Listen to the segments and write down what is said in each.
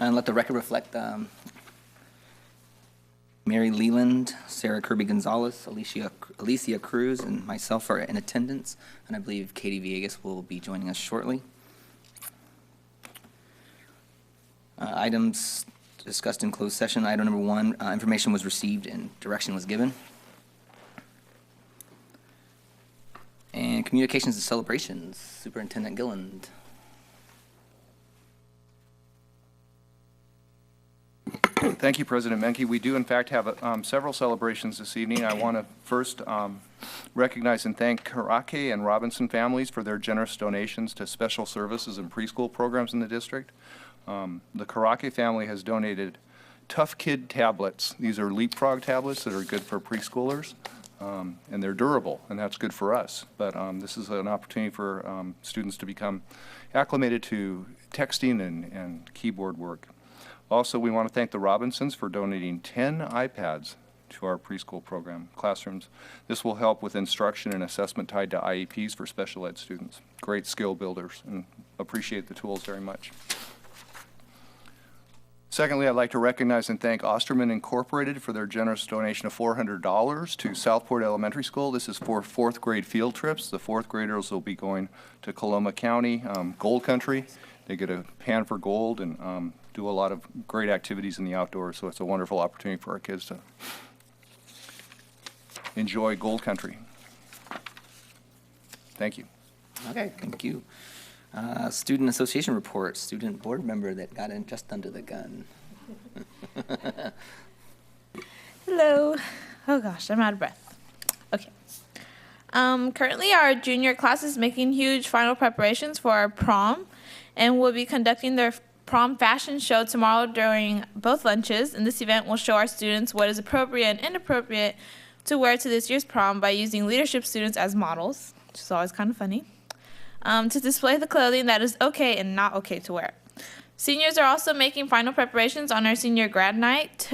And let the record reflect Mary Leland, Sarah Kirby Gonzalez, Alicia Cruz, and myself are in attendance, and I believe Katie Villegas will be joining us shortly. Items discussed in closed session. Item number 1, information was received and direction was given. And communications and celebrations, Superintendent Gilland. Thank you, President Menke. We do, in fact, have several celebrations this evening. I want to first recognize and thank Karake and Robinson families for their generous donations to special services and preschool programs in the district. The Karake family has donated Tough Kid tablets. These are leapfrog tablets that are good for preschoolers, and they're durable, and that's good for us. But this is an opportunity for students to become acclimated to texting and keyboard work. Also, we want to thank the Robinsons for donating 10 iPads to our preschool program classrooms. This will help with instruction and assessment tied to IEPs for special ed students. Great skill builders, and appreciate the tools very much. Secondly, I'd like to recognize and thank Osterman Incorporated for their generous donation of $400 to Southport Elementary School. This is for 4th grade field trips. The 4th graders will be going to Coloma County, Gold Country. They get a pan for gold and do a lot of great activities in the outdoors, so it's a wonderful opportunity for our kids to enjoy Gold Country. Thank you. Okay, thank you. Student Association report, student board member that got in just under the gun. Hello. Oh gosh, I'm out of breath. Okay. Currently our junior class is making huge final preparations for our prom, and we'll be conducting their prom fashion show tomorrow during both lunches, and this event will show our students what is appropriate and inappropriate to wear to this year's prom by using leadership students as models, which is always kind of funny, to display the clothing that is okay and not okay to wear. Seniors are also making final preparations on our senior grad night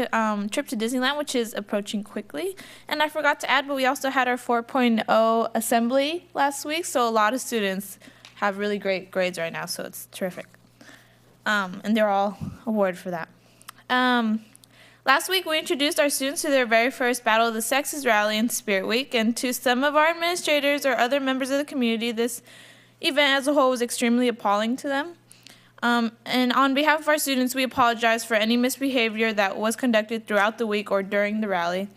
trip to Disneyland, which is approaching quickly. And I forgot to add, but we also had our 4.0 assembly last week, so a lot of students have really great grades right now, so it's terrific. And they're all awarded for that. Last week, we introduced our students to their very first Battle of the Sexes rally in Spirit Week, and to some of our administrators or other members of the community, this event as a whole was extremely appalling to them. And on behalf of our students, we apologize for any misbehavior that was conducted throughout the week or during the rally.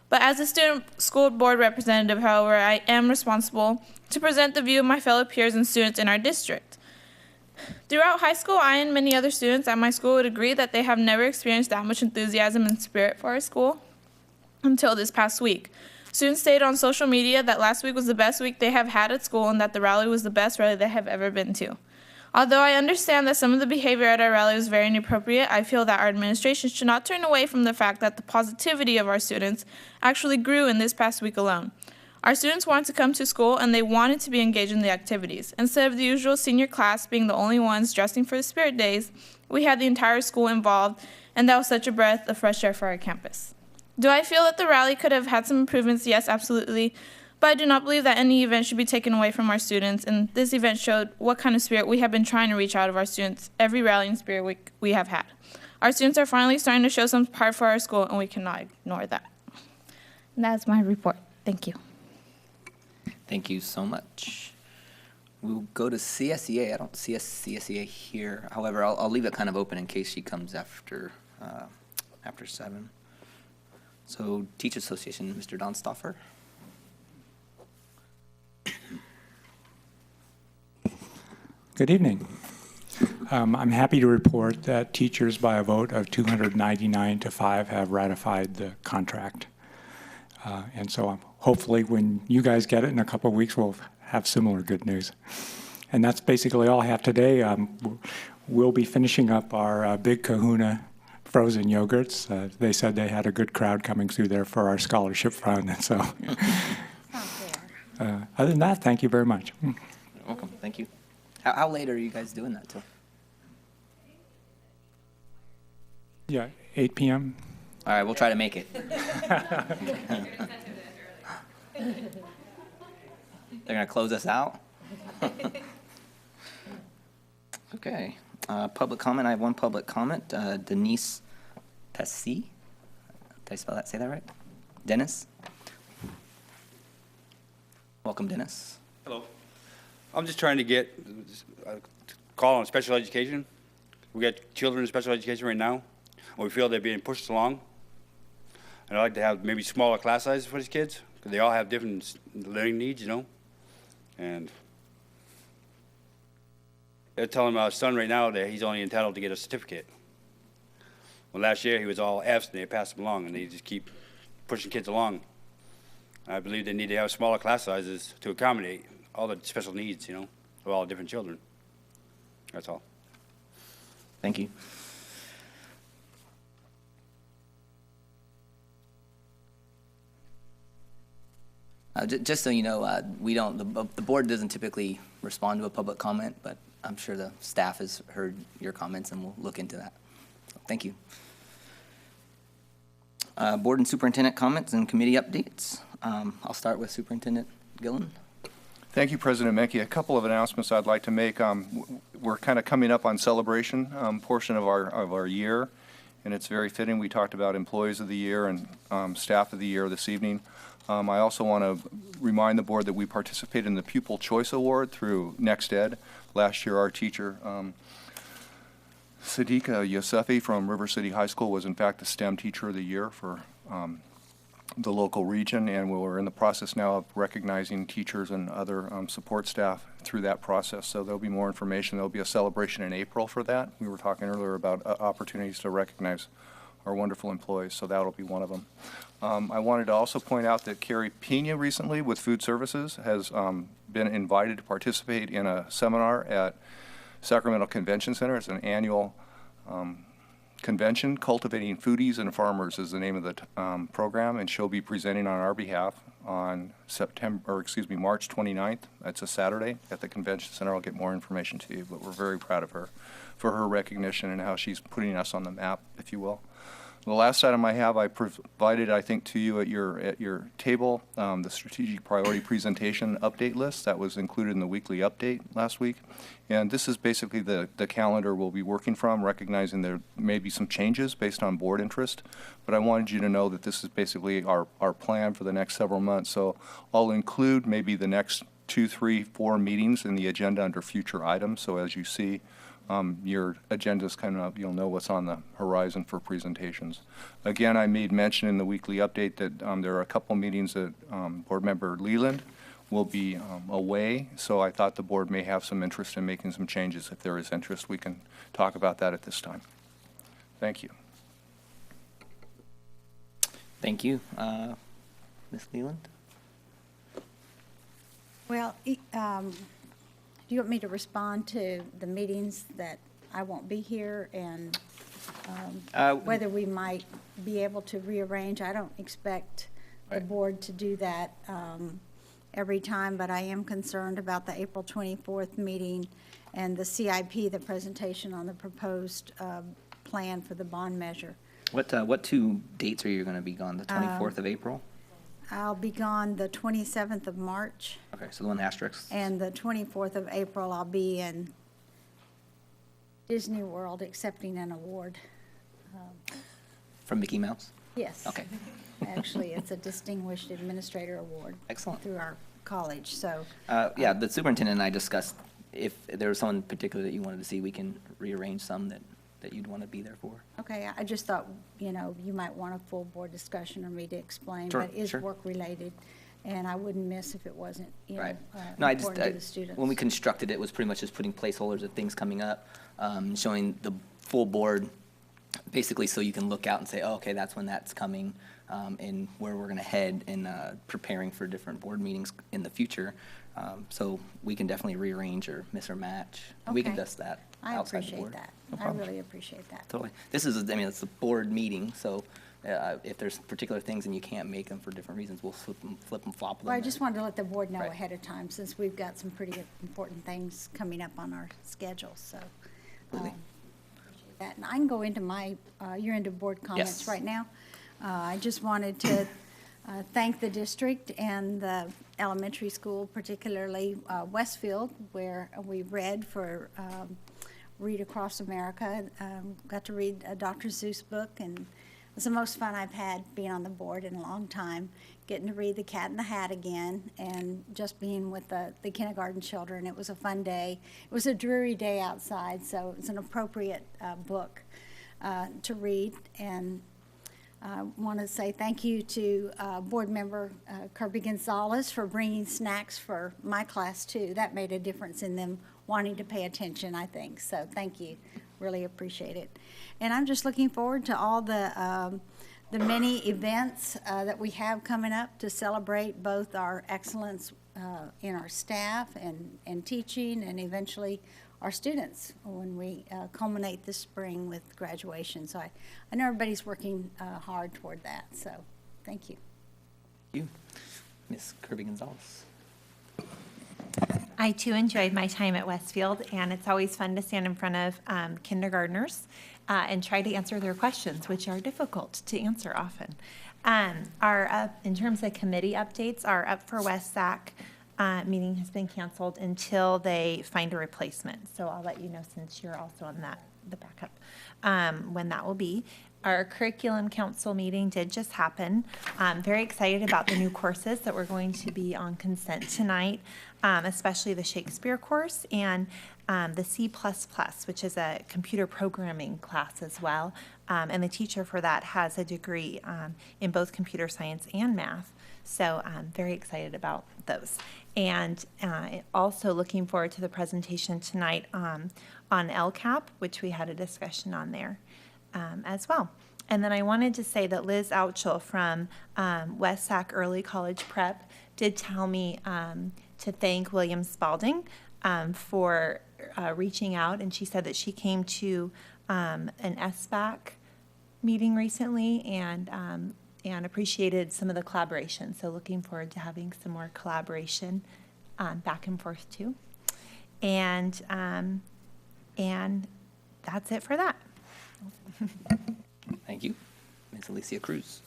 But as a student school board representative, however, I am responsible to present the view of my fellow peers and students in our district. Throughout high school, I and many other students at my school would agree that they have never experienced that much enthusiasm and spirit for our school until this past week. Students stated on social media that last week was the best week they have had at school and that the rally was the best rally they have ever been to. Although I understand that some of the behavior at our rally was very inappropriate, I feel that our administration should not turn away from the fact that the positivity of our students actually grew in this past week alone. Our students wanted to come to school and they wanted to be engaged in the activities. Instead of the usual senior class being the only ones dressing for the Spirit Days, we had the entire school involved, and that was such a breath of fresh air for our campus. Do I feel that the rally could have had some improvements? Yes, absolutely. But I do not believe that any event should be taken away from our students, and this event showed what kind of spirit we have been trying to reach out of our students every rally and Spirit Week we have had. Our students are finally starting to show some pride for our school, and we cannot ignore that. And that's my report. Thank you. Thank you so much. We'll go to CSEA. I don't see a CSEA here. However, I'll leave it kind of open in case she comes after 7. So, Teachers Association, Mr. Don Stoffer. Good evening. I'm happy to report that teachers, by a vote of 299 to 5, have ratified the contract. And so hopefully when you guys get it in a couple of weeks, we'll have similar good news. And that's basically all I have today. We'll be finishing up our Big Kahuna frozen yogurts. They said they had a good crowd coming through there for our scholarship fund. And so other than that, thank you very much. You're welcome. Thank you. How late are you guys doing that till? Yeah, 8 p.m. All right, we'll try to make it. They're going to close us out? Okay. Public comment, I have one public comment. Denise Pessi. Did I spell that, say that right? Dennis? Welcome, Dennis. Hello. I'm just trying to get a call on special education. We got children in special education right now, and we feel they're being pushed along. And I'd like to have maybe smaller class sizes for these kids, because they all have different learning needs, you know? And they're telling our son right now that he's only entitled to get a certificate. Well, last year he was all Fs, and they passed him along, and they just keep pushing kids along. I believe they need to have smaller class sizes to accommodate all the special needs, you know, of all different children. That's all. Thank you. Just so you know, we don't, the board doesn't typically respond to a public comment, but I'm sure the staff has heard your comments and we'll look into that. So, thank you. Board and superintendent comments and committee updates. I'll start with Superintendent Gillen. Thank you, President Menke. A couple of announcements I'd like to make. We're kind of coming up on celebration portion of our year, and it's very fitting. We talked about employees of the year and staff of the year this evening. I also want to remind the board that we participated in the Pupil Choice Award through NextEd. Last year, our teacher, Sadiqa Yosefi from River City High School, was in fact the STEM Teacher of the Year for the local region, and we're in the process now of recognizing teachers and other support staff through that process. So there'll be more information. There'll be a celebration in April for that. We were talking earlier about opportunities to recognize our wonderful employees, so that'll be one of them. I wanted to also point out that Carrie Pena recently with Food Services has been invited to participate in a seminar at Sacramento Convention Center. It's an annual convention. Cultivating Foodies and Farmers is the name of the program, and she'll be presenting on our behalf on March 29th. That's a Saturday at the Convention Center. I'll get more information to you, but we're very proud of her for her recognition and how she's putting us on the map, if you will. The last item I have, I provided, I think, to you at your table, the strategic priority presentation update list that was included in the weekly update last week. And this is basically the calendar we'll be working from, recognizing there may be some changes based on board interest. But I wanted you to know that this is basically our plan for the next several months. So I'll include maybe the next 2, 3, 4 meetings in the agenda under future items. So as you see, your agenda's kind of, you'll know what's on the horizon for presentations. Again, I made mention in the weekly update that there are a couple meetings that Board Member Leland will be away, so I thought the board may have some interest in making some changes. If there is interest, we can talk about that at this time. Thank you. Thank you. Ms. Leland? Well, do you want me to respond to the meetings that I won't be here and whether we might be able to rearrange? I don't expect the board to do that every time, but I am concerned about the April 24th meeting and the CIP, the presentation on the proposed plan for the bond measure. What 2 dates are you going to be gone? The 24th of April? I'll be gone the 27th of March. Okay, so the one asterisk. And the 24th of April, I'll be in Disney World accepting an award. From Mickey Mouse? Yes. Okay. Actually, it's a Distinguished Administrator Award. Excellent. Through our college, so. Yeah, the superintendent and I discussed if there was someone in particular that you wanted to see, we can rearrange some that you'd want to be there for. Okay, I just thought, you might want a full board discussion or me to explain. Sure, But it's sure. work-related, and I wouldn't miss if it wasn't, Right. No, important to the students. when we constructed it, was pretty much just putting placeholders of things coming up, showing the full board, basically so you can look out and say, oh, okay, that's when that's coming, and where we're going to head in preparing for different board meetings in the future. So we can definitely rearrange or miss or match. We can Okay. dust that I outside the appreciate board. that. No I problem. really appreciate that. Totally. This is, it's a board meeting, so if there's particular things and you can't make them for different reasons, we'll flip and flop them. Well, I just wanted to let the board know Right. ahead of time, since we've got some pretty important things coming up on our schedule, so. Absolutely. Appreciate that. And I can go into you're into board comments Yes. right now. I just wanted to thank the district and the elementary school, particularly Westfield, where we read for read across America. Got to read a Dr. Seuss book, and it was the most fun I've had being on the board in a long time, getting to read The Cat in the Hat again, and just being with the kindergarten children. It was a fun day. It was a dreary day outside, so it was an appropriate book to read. And I want to say thank you to board member Kirby Gonzalez for bringing snacks for my class too. That made a difference in them wanting to pay attention, I think. So thank you. Really appreciate it. And I'm just looking forward to all the many events that we have coming up to celebrate both our excellence in our staff and teaching, and eventually our students when we culminate this spring with graduation. So I know everybody's working hard toward that. So thank you. Thank you. Ms. Kirby Gonzalez. I too enjoyed my time at Westfield, and it's always fun to stand in front of kindergartners and try to answer their questions, which are difficult to answer often. In terms of committee updates, our Up for West Sac meeting has been canceled until they find a replacement. So I'll let you know, since you're also on the backup, when that will be. Our curriculum council meeting did just happen. I'm very excited about the new courses that we're going to be on consent tonight, especially the Shakespeare course and the C++, which is a computer programming class as well. And the teacher for that has a degree in both computer science and math. So I'm very excited about those. And also looking forward to the presentation tonight on LCAP, which we had a discussion on there as well. And then I wanted to say that Liz Outchel from West Sac Early College Prep did tell me to thank William Spalding for reaching out. And she said that she came to an SBAC meeting recently and appreciated some of the collaboration. So looking forward to having some more collaboration back and forth too. And that's it for that. Thank you. Ms. Alicia Cruz.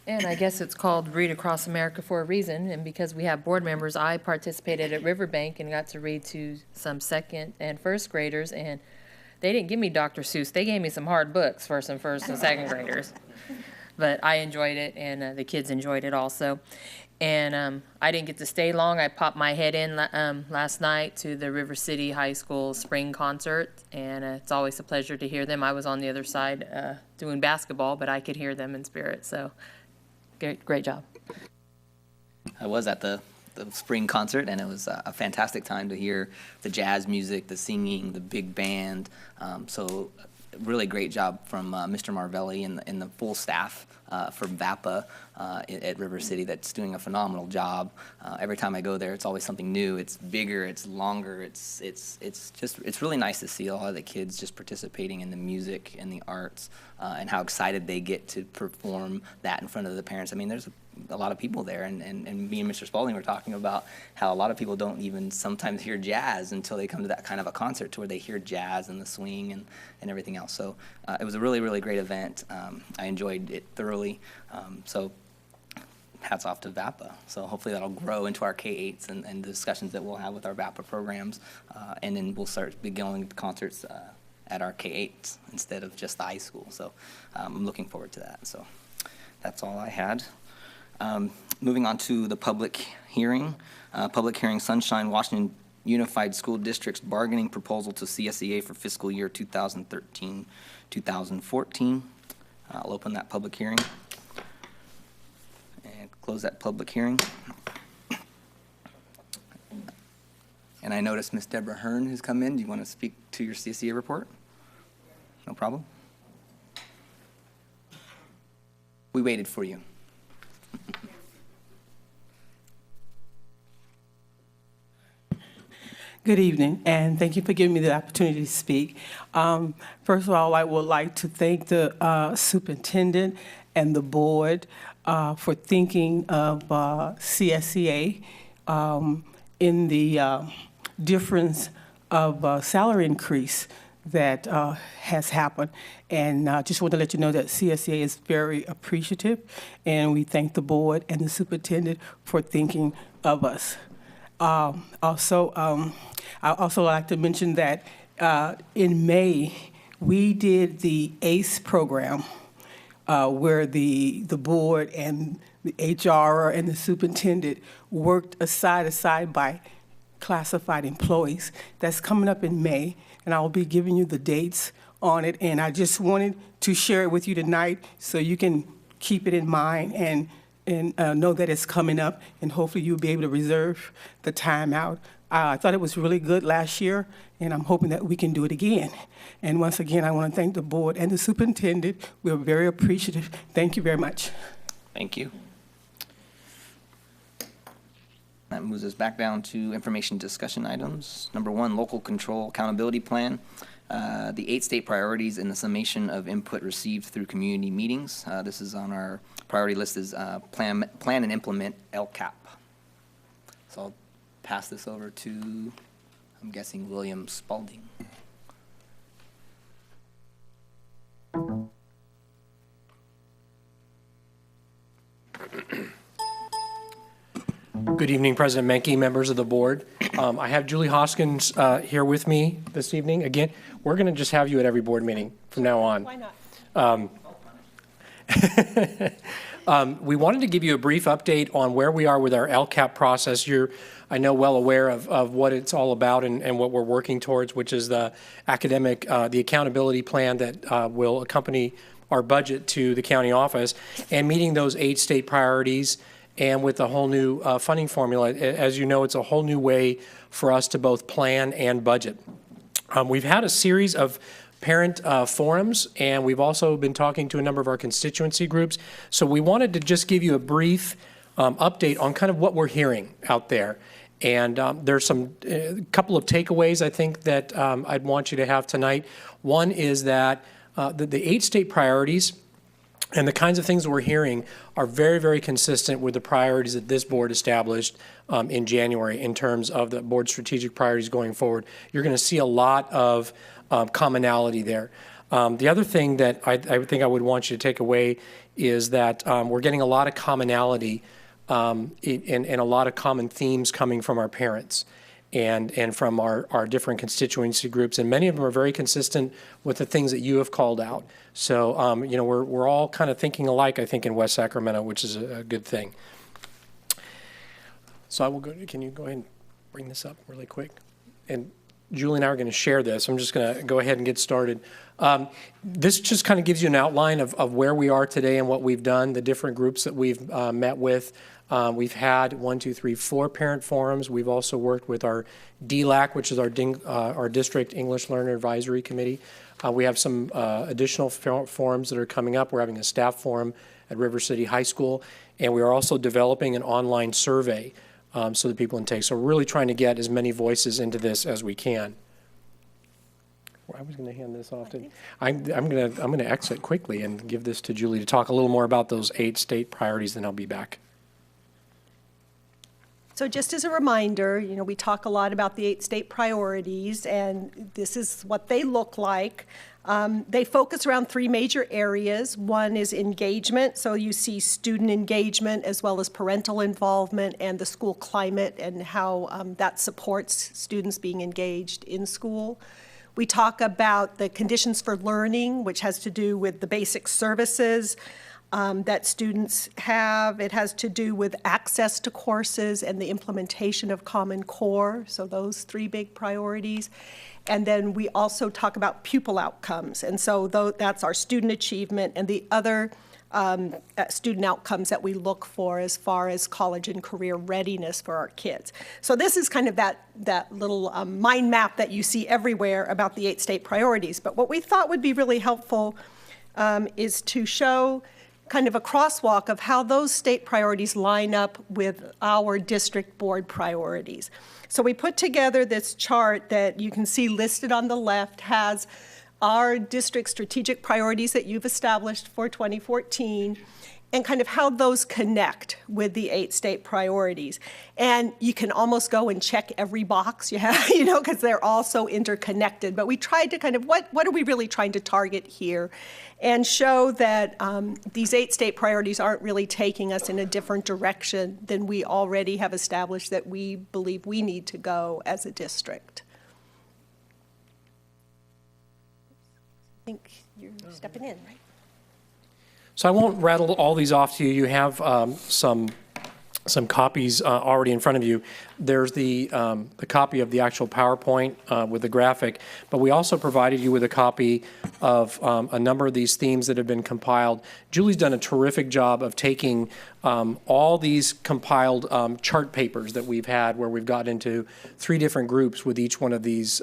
And I guess it's called Read Across America for a reason. And because we have board members, I participated at Riverbank and got to read to some second and first graders. And they didn't give me Dr. Seuss. They gave me some hard books for some first and second graders. But I enjoyed it, and the kids enjoyed it also. And I didn't get to stay long. I popped my head in last night to the River City High School spring concert, and it's always a pleasure to hear them. I was on the other side doing basketball, but I could hear them in spirit. So great job. I was at the spring concert, and it was a fantastic time to hear the jazz music, the singing, the big band. So really great job from Mr. Marvelli and the full staff from VAPA at River City that's doing a phenomenal job. Every time I go there, it's always something new. It's bigger, it's longer, it's really nice to see a lot of the kids just participating in the music and the arts and how excited they get to perform that in front of the parents. I mean, there's a lot of people there, and me and Mr. Spalding were talking about how a lot of people don't even sometimes hear jazz until they come to that kind of a concert to where they hear jazz and the swing and everything else. So it was a really, really great event. I enjoyed it thoroughly. So hats off to VAPA. So hopefully that'll grow into our K-8s and the discussions that we'll have with our VAPA programs. And then we'll be going to concerts at our K-8s instead of just the high school. So I'm looking forward to that. So that's all I had. Moving on to the public hearing. Public hearing, Sunshine Washington Unified School District's bargaining proposal to CSEA for fiscal year 2013-2014. I'll open that public hearing and close that public hearing. And I noticed Ms. Deborah Hearn has come in. Do you want to speak to your CSEA report? No problem. We waited for you. Good evening, and thank you for giving me the opportunity to speak. First of all, I would like to thank the superintendent and the board for thinking of CSEA in the difference of salary increase that has happened. And I just want to let you know that CSEA is very appreciative, and we thank the board and the superintendent for thinking of us. I also like to mention that in May, we did the ACE program, where the board and the HR and the superintendent worked side to side by classified employees. That's coming up in May, and I'll be giving you the dates on it. And I just wanted to share it with you tonight so you can keep it in mind and know that it's coming up, and hopefully you'll be able to reserve the time out. I thought it was really good last year, and I'm hoping that we can do it again. And once again, I want to thank the board and the superintendent. We're very appreciative. Thank you very much. Thank you. That moves us back down to information discussion items. Number 1, local control accountability plan. The 8 state priorities and the summation of input received through community meetings. This is on our priority list is plan and implement LCAP. So I'll pass this over to, I'm guessing, William Spalding. Good evening, President Menke, members of the board. I have Julie Hoskins here with me this evening. Again, we're going to just have you at every board meeting from now on. Why not? We wanted to give you a brief update on where we are with our LCAP process. You're, I know, well aware of what it's all about and what we're working towards, which is the the accountability plan that will accompany our budget to the county office and meeting those 8 state priorities. And with a whole new funding formula, as you know, it's a whole new way for us to both plan and budget. We've had a series of parent forums, and we've also been talking to a number of our constituency groups. So we wanted to just give you a brief update on kind of what we're hearing out there. And there's some couple of takeaways I think that I'd want you to have tonight. One is that the 8 state priorities and the kinds of things that we're hearing are very, very consistent with the priorities that this board established in January in terms of the board's strategic priorities going forward. You're going to see a lot of commonality there. The other thing that I think I would want you to take away is that we're getting a lot of commonality and a lot of common themes coming from our parents and from our different constituency groups, and many of them are very consistent with the things that you have called out. So, you know, we're all kind of thinking alike, I think, in West Sacramento, which is a good thing. So I will go, can you go ahead and bring this up really quick? And Julie and I are going to share this. I'm just going to go ahead and get started. This just kind of gives you an outline of where we are today and what we've done, the different groups that we've met with. We've had 4 parent forums. We've also worked with our DLAC, which is our District English Learner Advisory Committee. We have some additional forums that are coming up. We're having a staff forum at River City High School, and we are also developing an online survey so that people can take. So we're really trying to get as many voices into this as we can. I was going to hand this off to. I'm going to exit quickly and give this to Julie to talk a little more about those 8 state priorities, then I'll be back. So just as a reminder, you know, we talk a lot about the 8 state priorities, and this is what they look like. They focus around 3 major areas. One is engagement, so you see student engagement as well as parental involvement and the school climate and how that supports students being engaged in school. We talk about the conditions for learning, which has to do with the basic services that students have. It has to do with access to courses and the implementation of Common Core, so those 3 big priorities. And then we also talk about pupil outcomes, and so that's our student achievement and the other student outcomes that we look for as far as college and career readiness for our kids. So this is kind of that little mind map that you see everywhere about the 8 state priorities. But what we thought would be really helpful is to show kind of a crosswalk of how those state priorities line up with our district board priorities. So we put together this chart that you can see listed on the left has our district strategic priorities that you've established for 2014 and kind of how those connect with the 8 state priorities. And you can almost go and check every box you have, you know, because they're all so interconnected. But we tried to kind of, what are we really trying to target here? And show that these 8 state priorities aren't really taking us in a different direction than we already have established that we believe we need to go as a district. think you're stepping in, right? So I won't rattle all these off to you. You have some copies already in front of you. There's the copy of the actual PowerPoint with the graphic, but we also provided you with a copy of a number of these themes that have been compiled. Julie's done a terrific job of taking all these compiled chart papers that we've had, where we've got into 3 different groups with each one of these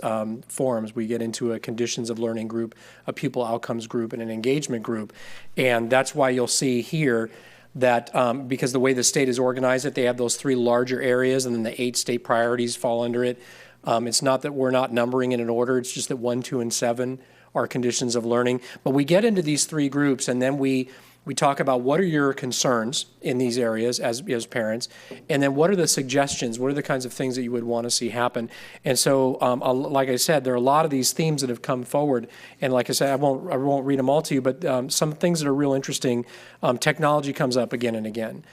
forums. We get into a conditions of learning group, a pupil outcomes group, and an engagement group. And that's why you'll see here that because the way the state is organized, they have those 3 larger areas, and then the 8 state priorities fall under it. It's not that we're not numbering in an order, it's just that 1, 2, and 7 are conditions of learning. But we get into these 3 groups, and then we talk about what are your concerns in these areas as parents, and then what are the suggestions, what are the kinds of things that you would want to see happen. And so, like I said, there are a lot of these themes that have come forward, and like I said, I won't read them all to you, but some things that are real interesting. Technology comes up again and again.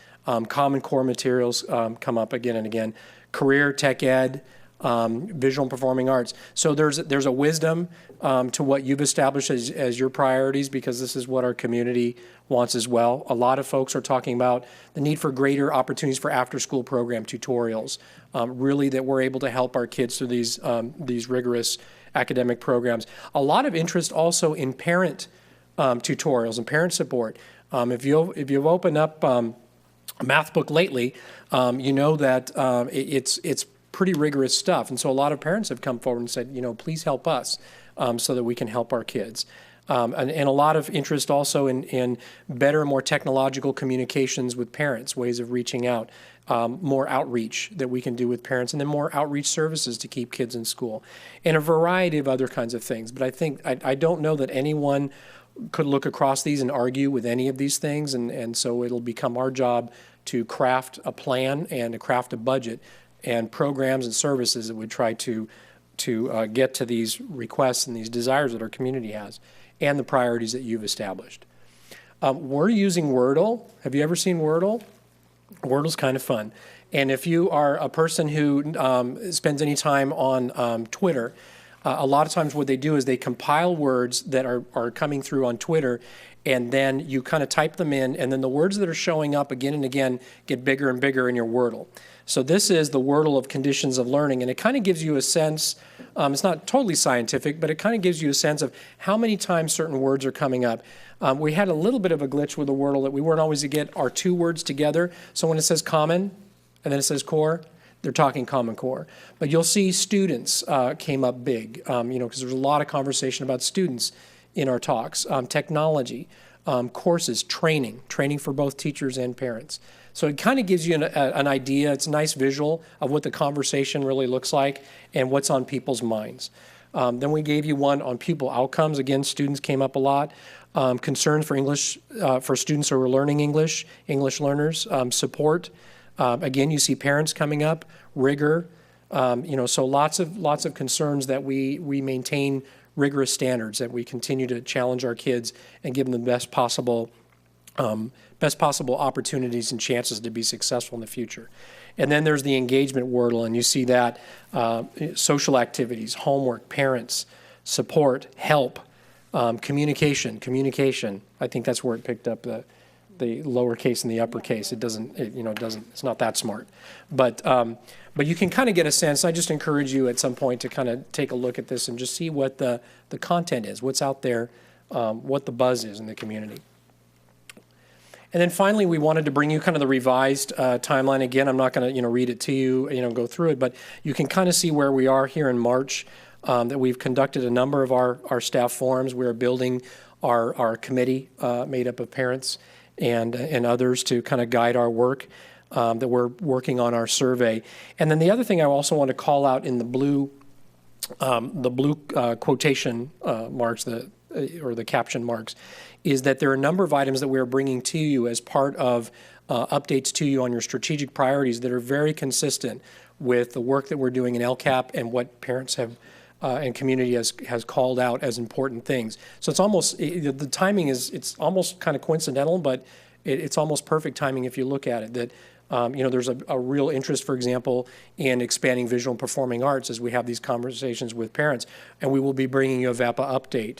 Common core materials come up again and again. Career, tech ed, visual and performing arts. So there's a wisdom to what you've established as your priorities, because this is what our community wants as well. A lot of folks are talking about the need for greater opportunities for after-school program tutorials, really that we're able to help our kids through these rigorous academic programs. A lot of interest also in parent tutorials and parent support. If you've opened up a math book lately, you know that it's pretty rigorous stuff. And so a lot of parents have come forward and said, please help us so that we can help our kids. And a lot of interest also in better, more technological communications with parents, ways of reaching out, more outreach that we can do with parents, and then more outreach services to keep kids in school, and a variety of other kinds of things. But I think, I don't know that anyone could look across these and argue with any of these things, and so it'll become our job to craft a plan and to craft a budget and programs and services that would try to get to these requests and these desires that our community has, and the priorities that you've established. We're using Wordle. Have you ever seen Wordle? Wordle's kind of fun. And if you are a person who spends any time on Twitter, a lot of times what they do is they compile words that are coming through on Twitter, and then you kind of type them in, and then the words that are showing up again and again get bigger and bigger in your Wordle. So this is the Wordle of conditions of learning, and it kind of gives you a sense, it's not totally scientific, but it kind of gives you a sense of how many times certain words are coming up. We had a little bit of a glitch with the Wordle that we weren't always to get our 2 words together. So when it says common, and then it says core, they're talking Common Core. But you'll see students came up big, because there's a lot of conversation about students in our talks. Technology, courses, training for both teachers and parents. So it kind of gives you an idea. It's a nice visual of what the conversation really looks like and what's on people's minds. Then we gave you one on pupil outcomes. Again, students came up a lot. Concerns for English, for students who are learning English learners, support. Again, you see parents coming up, rigor. So lots of concerns that we maintain rigorous standards, that we continue to challenge our kids and give them the best possible opportunities and chances to be successful in the future. And then there's the engagement Wordle, and you see that social activities, homework, parents, support, help, communication. I think that's where it picked up the lowercase and the uppercase. It's not that smart. But you can kind of get a sense. I just encourage you at some point to kind of take a look at this and just see what the content is, what's out there, what the buzz is in the community. And then finally, we wanted to bring you kind of the revised timeline. Again, I'm not going to read it to you, go through it, but you can kind of see where we are here in March, that we've conducted a number of our staff forums. We're building our committee made up of parents and others to kind of guide our work, that we're working on our survey. And then the other thing I also want to call out in the blue quotation marks, or the caption marks, is that there are a number of items that we're bringing to you as part of updates to you on your strategic priorities that are very consistent with the work that we're doing in LCAP and what parents have and community has called out as important things. So it's almost, the timing it's almost kind of coincidental, but it's almost perfect timing if you look at it, that There's a real interest, for example, in expanding visual and performing arts as we have these conversations with parents. And we will be bringing you a VAPA update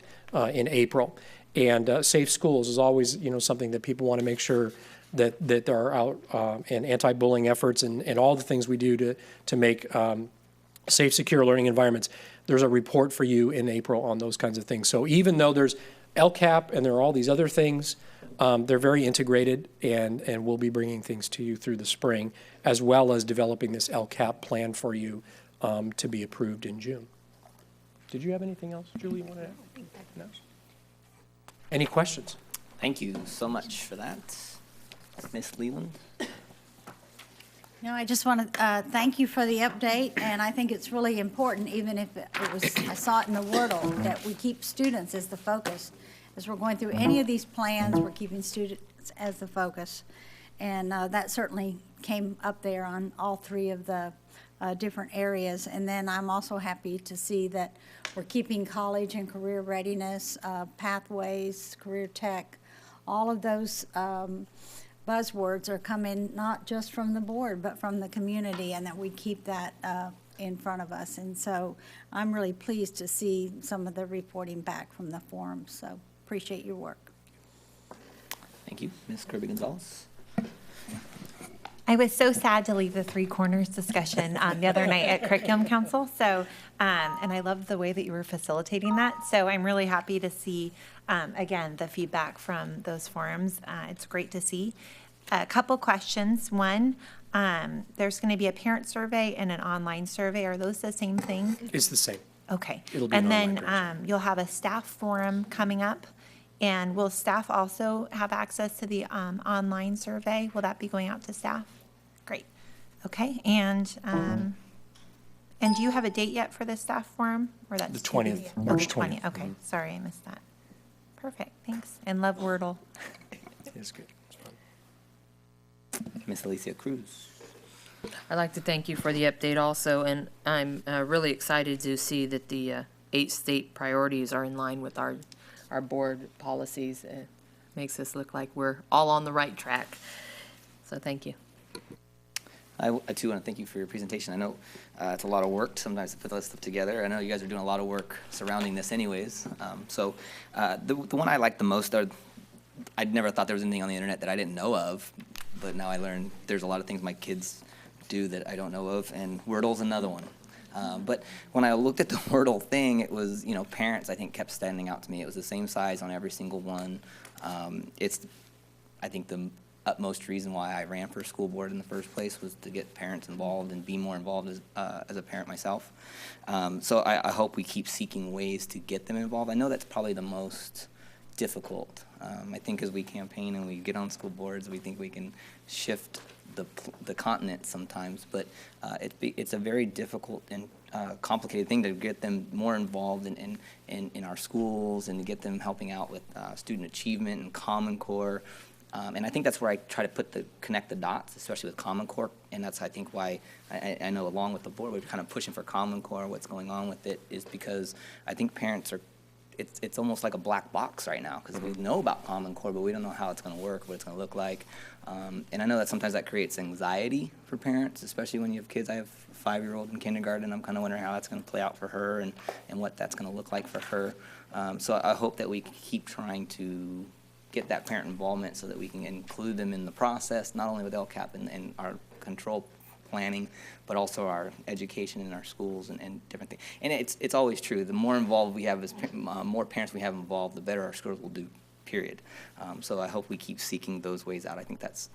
in April. And safe schools is always, something that people want to make sure that are out, and anti-bullying efforts and all the things we do to make safe, secure learning environments. There's a report for you in April on those kinds of things. So even though there's LCAP and there are all these other things, they're very integrated, and we'll be bringing things to you through the spring, as well as developing this LCAP plan for you to be approved in June. Did you have anything else, Julie, you want to add? No? Any questions? Thank you so much for that. Ms. Leland? No, I just want to thank you for the update, and I think it's really important, even if it was, I saw it in the Wordle, that we keep students as the focus. As we're going through any of these plans, we're keeping students as the focus. And that certainly came up there on all three of the different areas. And then I'm also happy to see that we're keeping college and career readiness, pathways, career tech, all of those buzzwords are coming not just from the board, but from the community, and that we keep that in front of us. And so I'm really pleased to see some of the reporting back from the forums. So appreciate your work. Thank you. Ms. Kirby-Gonzalez? I was so sad to leave the Three Corners discussion the other night at Curriculum Council. So, and I loved the way that you were facilitating that. So I'm really happy to see, again, the feedback from those forums. It's great to see. A couple questions. One, there's going to be a parent survey and an online survey. Are those the same thing? It's the same. Okay. It'll be and an then online you'll have a staff forum coming up. And will staff also have access to the online survey? Will that be going out to staff? Great. Okay. And do you have a date yet for the staff forum? Or that's The 20th, March 20th. Okay. Sorry, I missed that. Perfect. Thanks. And love Wordle. It's good. It's fun. Ms. Alicia Cruz? I'd like to thank you for the update also, and I'm really excited to see that the 8 state priorities are in line with our board policies. It makes us look like we're all on the right track. So thank you. I too want to thank you for your presentation. I know it's a lot of work sometimes to put this stuff together. I know you guys are doing a lot of work surrounding this anyways. The one I like the most I'd never thought there was anything on the internet that I didn't know of, but now I learned there's a lot of things my kids do that I don't know of, and Wordle's another one. But when I looked at the Wordle thing, it was, parents, I think, kept standing out to me. It was the same size on every single one. It's, I think, the utmost reason why I ran for school board in the first place was to get parents involved and be more involved as a parent myself. So I hope we keep seeking ways to get them involved. I know that's probably the most difficult. I think as we campaign and we get on school boards, we think we can shift the continent sometimes, but it's a very difficult and complicated thing to get them more involved in our schools and to get them helping out with student achievement and Common Core. And I think that's where I try to connect the dots, especially with Common Core, and that's, I think, why I know along with the board, we're kind of pushing for Common Core. What's going on with it is because I think parents are, it's almost like a black box right now, because we know about Common Core, but we don't know how it's going to work, what it's going to look like. And I know that sometimes that creates anxiety for parents, especially when you have kids. I have a 5-year-old in kindergarten. I'm kind of wondering how that's going to play out for her and what that's going to look like for her. So I hope that we keep trying to get that parent involvement so that we can include them in the process, not only with LCAP and our control planning, but also our education in our schools and different things. And it's always true. The more involved we have, more parents we have involved, the better our schools will do, period. So I hope we keep seeking those ways out. I think that's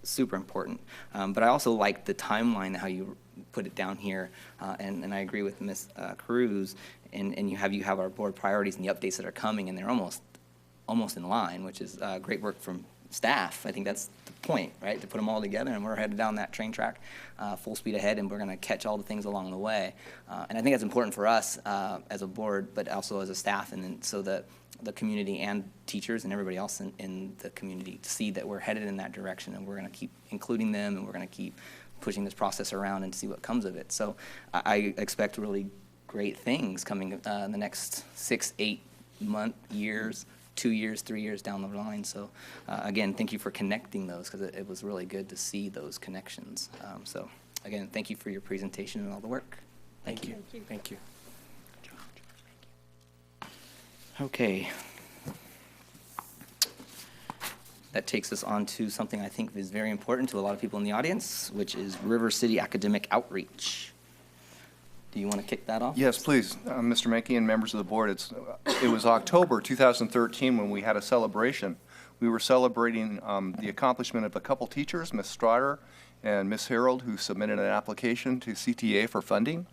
super important. But I also like the timeline, how you put it down here, and I agree with Ms. Cruz, and you have our board priorities and the updates that are coming, and they're almost in line, which is great work from staff. I think that's the point, right? To put them all together, and we're headed down that train track, full speed ahead, and we're going to catch all the things along the way. And I think that's important for us as a board, but also as a staff, and then so that the community and teachers and everybody else in the community to see that we're headed in that direction, and we're going to keep including them, and we're going to keep pushing this process around and see what comes of it. So I expect really great things coming in the next 6-8 years 2 years, 3 years down the line. So again, thank you for connecting those, because it was really good to see those connections. So again, thank you for your presentation and all the work. Thank you. Thank you. Okay. That takes us on to something I think is very important to a lot of people in the audience, which is River City Academic Outreach. Do you want to kick that off? Yes, please, Mr. Mankey and members of the board. It was October 2013 when we had a celebration. We were celebrating the accomplishment of a couple teachers, Ms. Strider and Ms. Harold, who submitted an application to CTA for funding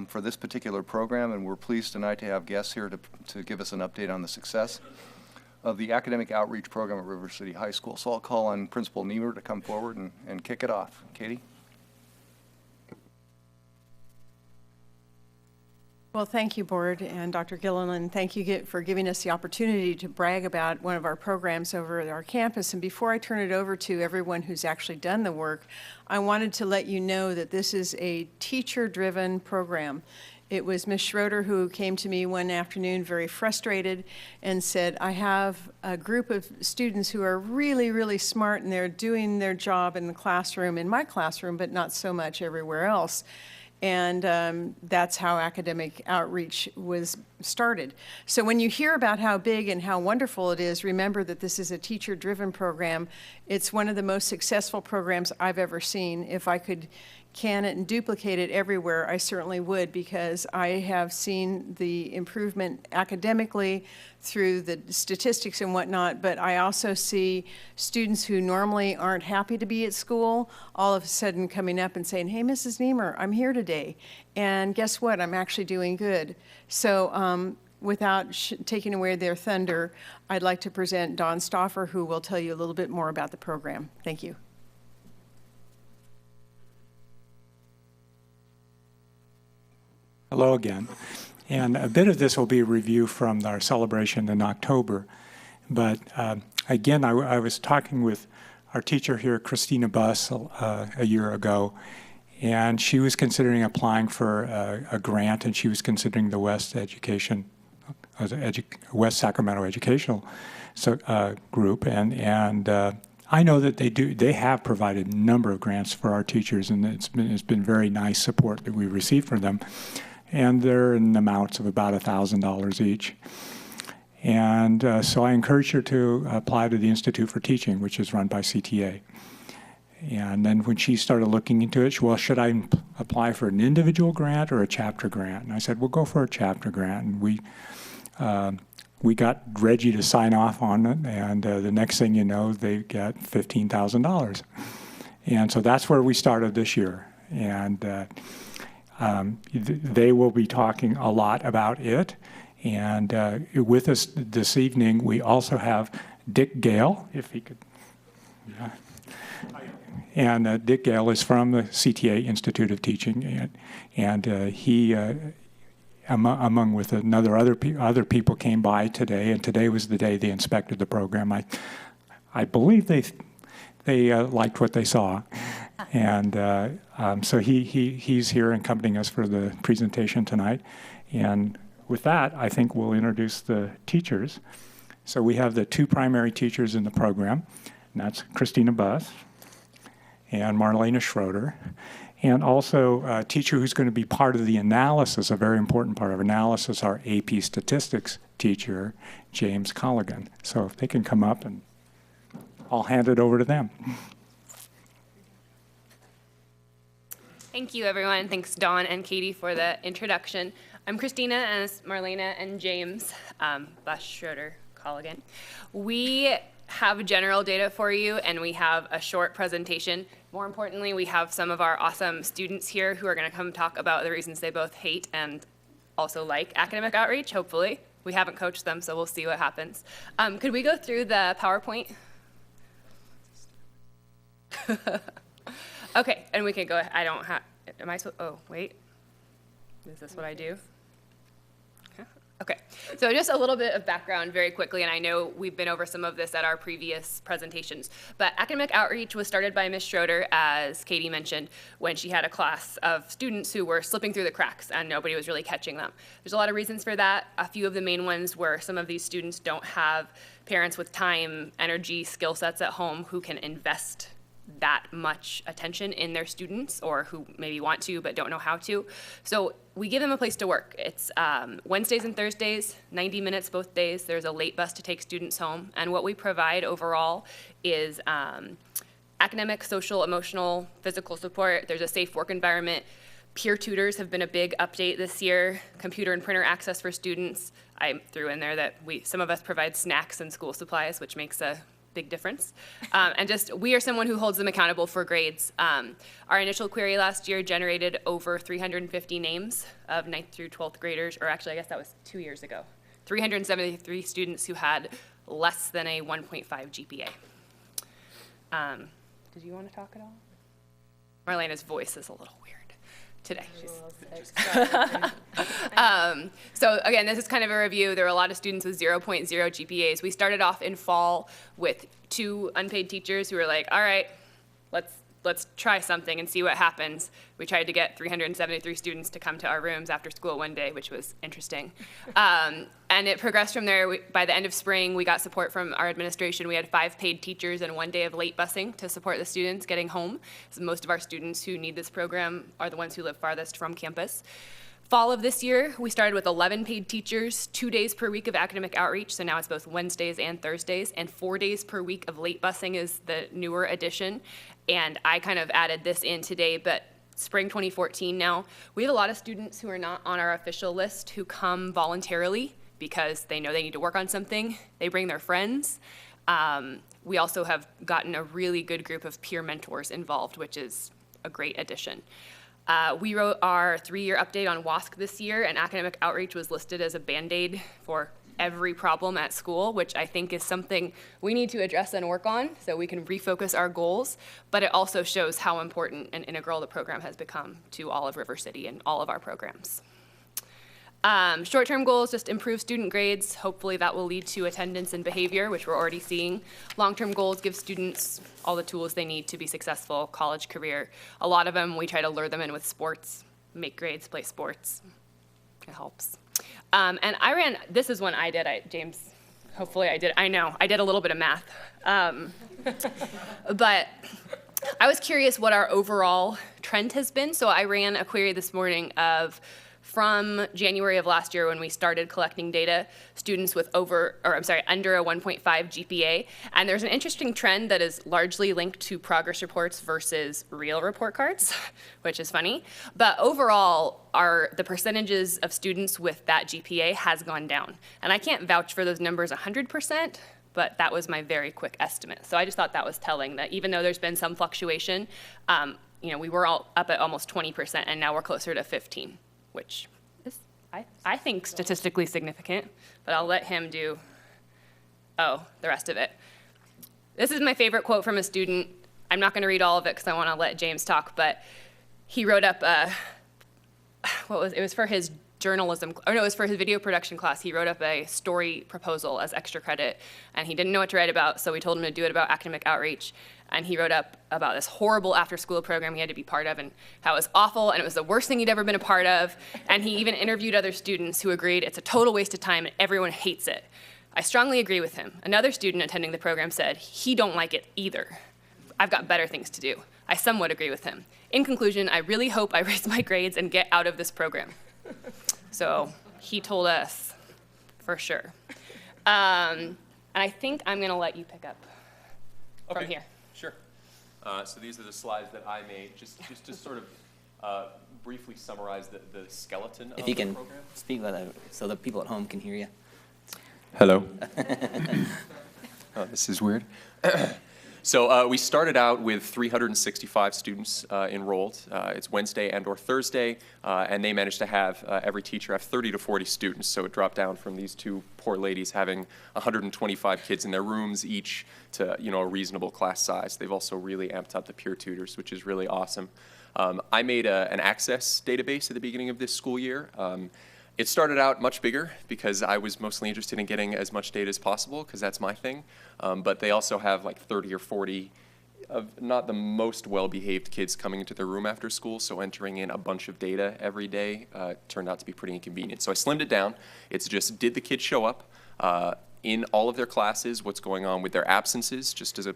for this particular program, and we're pleased tonight to have guests here to give us an update on the success of the academic outreach program at River City High School. So I'll call on Principal Niemer to come forward and kick it off. Katie? Well, thank you, Board, and Dr. Gilliland. Thank you for giving us the opportunity to brag about one of our programs over at our campus. And before I turn it over to everyone who's actually done the work, I wanted to let you know that this is a teacher-driven program. It was Ms. Schroeder who came to me one afternoon very frustrated and said, I have a group of students who are really, really smart, and they're doing their job in the classroom, in my classroom, but not so much everywhere else. And that's how academic outreach was started. So when you hear about how big and how wonderful it is, remember that this is a teacher-driven program. It's one of the most successful programs I've ever seen. If I could can it and duplicate it everywhere, I certainly would, because I have seen the improvement academically through the statistics and whatnot, but I also see students who normally aren't happy to be at school all of a sudden coming up and saying, hey, Mrs. Niemer, I'm here today, and guess what? I'm actually doing good. So without taking away their thunder, I'd like to present Dawn Stauffer, who will tell you a little bit more about the program. Thank you. Hello again. And a bit of this will be a review from our celebration in October. But again, I was talking with our teacher here, Christina Buss, a year ago, and she was considering applying for a grant, and she was considering the West Sacramento Educational Group. And I know that they have provided a number of grants for our teachers, and it's been very nice support that we received from them. And they're in amounts of about $1,000 each. And so I encouraged her to apply to the Institute for Teaching, which is run by CTA. And then when she started looking into it, well, should I apply for an individual grant or a chapter grant? And I said, well, go for a chapter grant. And we got Reggie to sign off on it, and the next thing you know, they get $15,000. And so that's where we started this year. And they will be talking a lot about it. And with us this evening, we also have Dick Gale, if he could. Yeah. And Dick Gale is from the CTA Institute of Teaching, and he, among with other people, came by today, and today was the day they inspected the program. I believe they liked what they saw. And so he's here accompanying us for the presentation tonight. And with that, I think we'll introduce the teachers. So we have the two primary teachers in the program, and that's Christina Buss and Marlena Schroeder. And also a teacher who's going to be part of the analysis, a very important part of analysis, our AP statistics teacher, James Colligan. So if they can come up, and I'll hand it over to them. Thank you, everyone. Thanks, Dawn and Katie, for the introduction. I'm Christina, and it's Marlena and James Buss Schroeder Colligan. We have general data for you, and we have a short presentation. More importantly, we have some of our awesome students here who are going to come talk about the reasons they both hate and also like academic outreach, hopefully. We haven't coached them, so we'll see what happens. Could we go through the PowerPoint? Okay, and we can go, I don't have, am I supposed, oh, wait. Is this what I do? Okay, so just a little bit of background very quickly, and I know we've been over some of this at our previous presentations, but academic outreach was started by Ms. Schroeder, as Katie mentioned, when she had a class of students who were slipping through the cracks and nobody was really catching them. There's a lot of reasons for that. A few of the main ones were some of these students don't have parents with time, energy, skill sets at home who can invest that much attention in their students, or who maybe want to but don't know how to. So we give them a place to work. It's Wednesdays and Thursdays, 90 minutes both days. There's a late bus to take students home. And what we provide overall is academic, social, emotional, physical support. There's a safe work environment. Peer tutors have been a big update this year. Computer and printer access for students. I threw in there that some of us provide snacks and school supplies, which makes a big difference. And just, we are someone who holds them accountable for grades. Our initial query last year generated over 350 names of 9th through 12th graders, or actually I guess that was 2 years ago. 373 students who had less than a 1.5 GPA. Did you want to talk at all? Marlena's voice is a little weird today. So again, this is kind of a review. There are a lot of students with 0.0 GPAs. We started off in fall with 2 unpaid teachers who were like, all right, let's try something and see what happens. We tried to get 373 students to come to our rooms after school one day, which was interesting. And it progressed from there. By the end of spring, we got support from our administration. We had 5 paid teachers and 1 day of late busing to support the students getting home. So most of our students who need this program are the ones who live farthest from campus. Fall of this year, we started with 11 paid teachers, 2 days per week of academic outreach, so now it's both Wednesdays and Thursdays, and 4 days per week of late busing is the newer addition. And I kind of added this in today, but spring 2014 now, we have a lot of students who are not on our official list who come voluntarily because they know they need to work on something. They bring their friends. We also have gotten a really good group of peer mentors involved, which is a great addition. We wrote our 3-year update on WASC this year, and academic outreach was listed as a Band-Aid for every problem at school, which I think is something we need to address and work on so we can refocus our goals, but it also shows how important and integral the program has become to all of River City and all of our programs. Short-term goals, just improve student grades. Hopefully that will lead to attendance and behavior, which we're already seeing. Long-term goals give students all the tools they need to be successful, college, career. A lot of them, we try to lure them in with sports, make grades, play sports. It helps. And this is one I did, James, hopefully I did. I know, I did a little bit of math. But I was curious what our overall trend has been. So I ran a query this morning of, from January of last year when we started collecting data, students with under a 1.5 GPA. And there's an interesting trend that is largely linked to progress reports versus real report cards, which is funny. But overall, the percentages of students with that GPA has gone down. And I can't vouch for those numbers 100%, but that was my very quick estimate. So I just thought that was telling that even though there's been some fluctuation, we were all up at almost 20%, and now we're closer to 15%. Which is, I think, statistically significant, but I'll let him do, the rest of it. This is my favorite quote from a student. I'm not going to read all of it because I want to let James talk, but he wrote up, it was for his it was for his video production class. He wrote up a story proposal as extra credit, and he didn't know what to write about, so we told him to do it about academic outreach. And he wrote up about this horrible after-school program he had to be part of and how it was awful and it was the worst thing he'd ever been a part of. And he even interviewed other students who agreed it's a total waste of time and everyone hates it. I strongly agree with him. Another student attending the program said he don't like it either. I've got better things to do. I somewhat agree with him. In conclusion, I really hope I raise my grades and get out of this program. So he told us for sure. And I think I'm going to let you pick up from here. Sure. So these are the slides that I made, just to sort of briefly summarize the skeleton of the program. If you can speak so the people at home can hear you. Hello. Oh, this is weird. So we started out with 365 students enrolled. It's Wednesday and or Thursday, and they managed to have every teacher have 30 to 40 students. So it dropped down from these 2 poor ladies having 125 kids in their rooms each to a reasonable class size. They've also really amped up the peer tutors, which is really awesome. I made an access database at the beginning of this school year. It started out much bigger because I was mostly interested in getting as much data as possible because that's my thing. But they also have like 30 or 40 of not the most well-behaved kids coming into their room after school, so entering in a bunch of data every day turned out to be pretty inconvenient. So I slimmed it down. It's just, did the kids show up in all of their classes, what's going on with their absences, just as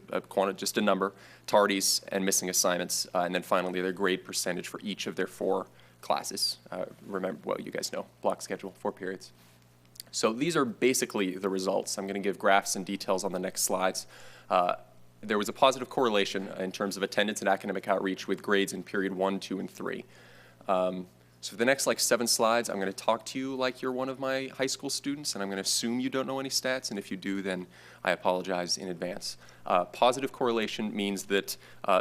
just a number, tardies, and missing assignments, and then finally their grade percentage for each of their 4 classes. Remember, well, you guys know, block schedule, 4 periods. So these are basically the results. I'm going to give graphs and details on the next slides. There was a positive correlation in terms of attendance and academic outreach with grades in period 1, 2, and 3. So for the next 7 slides, I'm going to talk to you like you're one of my high school students, and I'm going to assume you don't know any stats, and if you do, then I apologize in advance. Positive correlation means that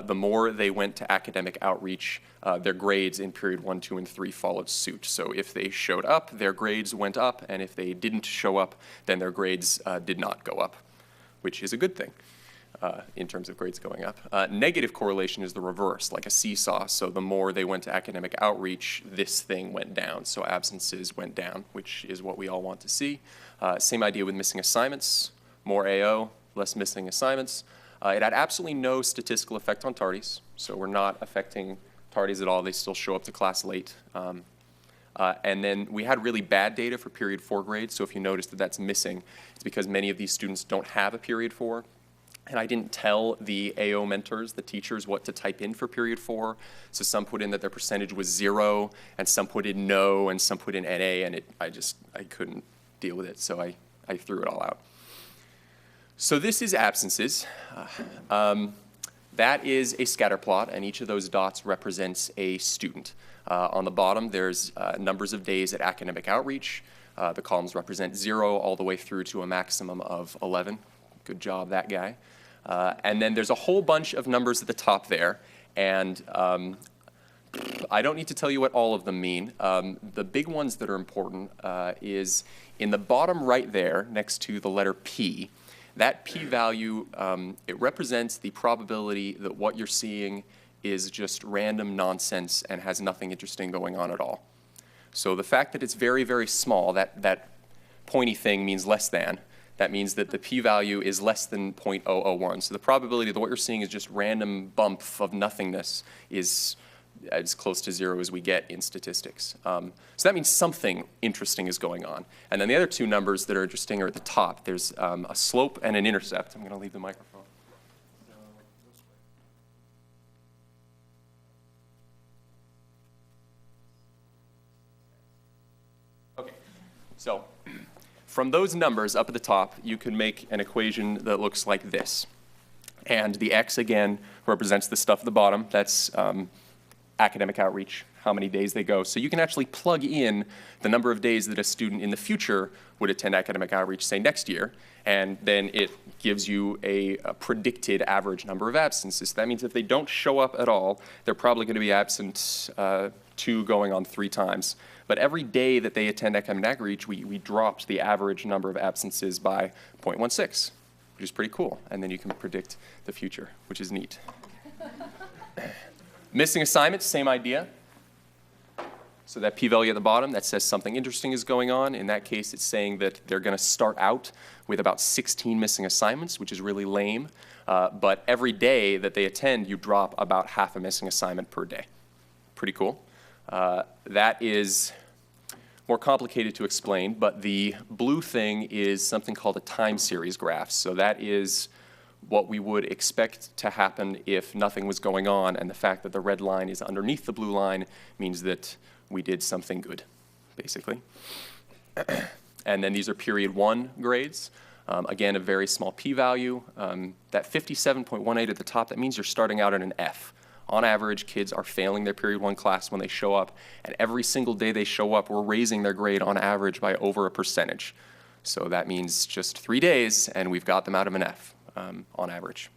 the more they went to academic outreach, their grades in period 1, 2, and 3 followed suit. So if they showed up, their grades went up, and if they didn't show up, then their grades did not go up, which is a good thing. In terms of grades going up. Negative correlation is the reverse, like a seesaw. So the more they went to academic outreach, this thing went down. So absences went down, which is what we all want to see. Same idea with missing assignments. More AO, less missing assignments. It had absolutely no statistical effect on tardies. So we're not affecting tardies at all. They still show up to class late. And then we had really bad data for period 4 grades. So if you notice that that's missing, it's because many of these students don't have a period 4. And I didn't tell the AO mentors, the teachers, what to type in for period 4. So some put in that their percentage was 0, and some put in no, and some put in NA, and I couldn't deal with it, so I threw it all out. So this is absences. That is a scatter plot, and each of those dots represents a student. On the bottom, there's numbers of days at academic outreach. The columns represent 0 all the way through to a maximum of 11. Good job, that guy. And then there's a whole bunch of numbers at the top there, and I don't need to tell you what all of them mean. The big ones that are important is in the bottom right there, next to the letter P. That p-value, it represents the probability that what you're seeing is just random nonsense and has nothing interesting going on at all. So the fact that it's very, very small, that pointy thing means less than. That means that the p-value is less than 0.001. So the probability that what you're seeing is just random bump of nothingness is as close to 0 as we get in statistics. So that means something interesting is going on. And then the other 2 numbers that are interesting are at the top. There's a slope and an intercept. I'm going to leave the microphone. Okay, so from those numbers up at the top, you can make an equation that looks like this. And the x, again, represents the stuff at the bottom. That's academic outreach, how many days they go. So you can actually plug in the number of days that a student in the future would attend academic outreach, say next year, and then it gives you a predicted average number of absences. That means if they don't show up at all, they're probably going to be absent 2 going on 3 times. But every day that they attend academic outreach, we dropped the average number of absences by 0.16, which is pretty cool. And then you can predict the future, which is neat. Missing assignments, same idea. So that p-value at the bottom, that says something interesting is going on. In that case, it's saying that they're going to start out with about 16 missing assignments, which is really lame. But every day that they attend, you drop about half a missing assignment per day. Pretty cool. That is more complicated to explain, but the blue thing is something called a time series graph. So that is what we would expect to happen if nothing was going on, and the fact that the red line is underneath the blue line means that we did something good, basically. And then these are period 1 grades. Again, a very small p-value. That 57.18 at the top, that means you're starting out at an F. On average, kids are failing their period 1 class when they show up, and every single day they show up, we're raising their grade on average by over a percentage. So that means just 3 days, and we've got them out of an F on average.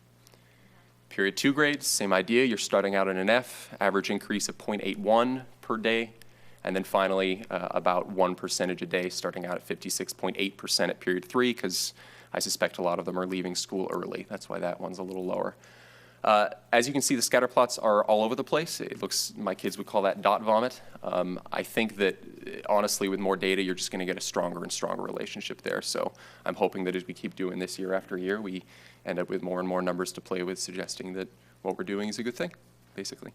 Period 2 grades, same idea. You're starting out at an F, average increase of 0.81 per day, and then finally about 1% a day, starting out at 56.8% at period 3, because I suspect a lot of them are leaving school early. That's why that one's a little lower. As you can see, the scatter plots are all over the place. It looks, my kids would call that dot vomit. I think that, honestly, with more data, you're just going to get a stronger and stronger relationship there. So I'm hoping that as we keep doing this year after year, we end up with more and more numbers to play with, suggesting that what we're doing is a good thing, basically.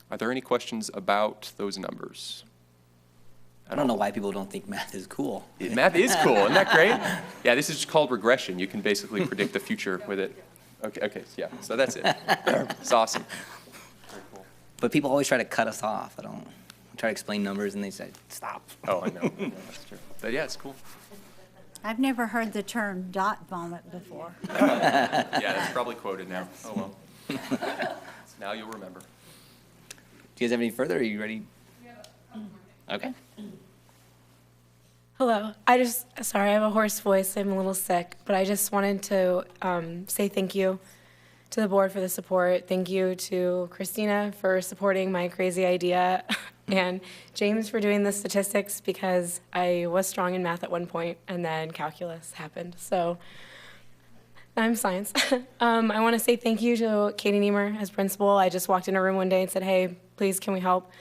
Are there any questions about those numbers? I don't know why people don't think math is cool. Math is cool, isn't that great? Yeah, this is called regression. You can basically predict the future with it. Okay, yeah, so that's it. It's awesome. Very cool. But people always try to cut us off. I try to explain numbers and they say, stop. Oh, I know. Yeah, that's true. But yeah, it's cool. I've never heard the term dot vomit before. Yeah, that's probably quoted now. Oh, well. Now you'll remember. Do you guys have any further? Are you ready? Okay. Hello. Sorry, I have a hoarse voice. I'm a little sick, but I just wanted to say thank you to the board for the support. Thank you to Christina for supporting my crazy idea and James for doing the statistics because I was strong in math at one point and then calculus happened. So I'm science. I want to say thank you to Katie Niemer as principal. I just walked in a room one day and said, hey, please can we help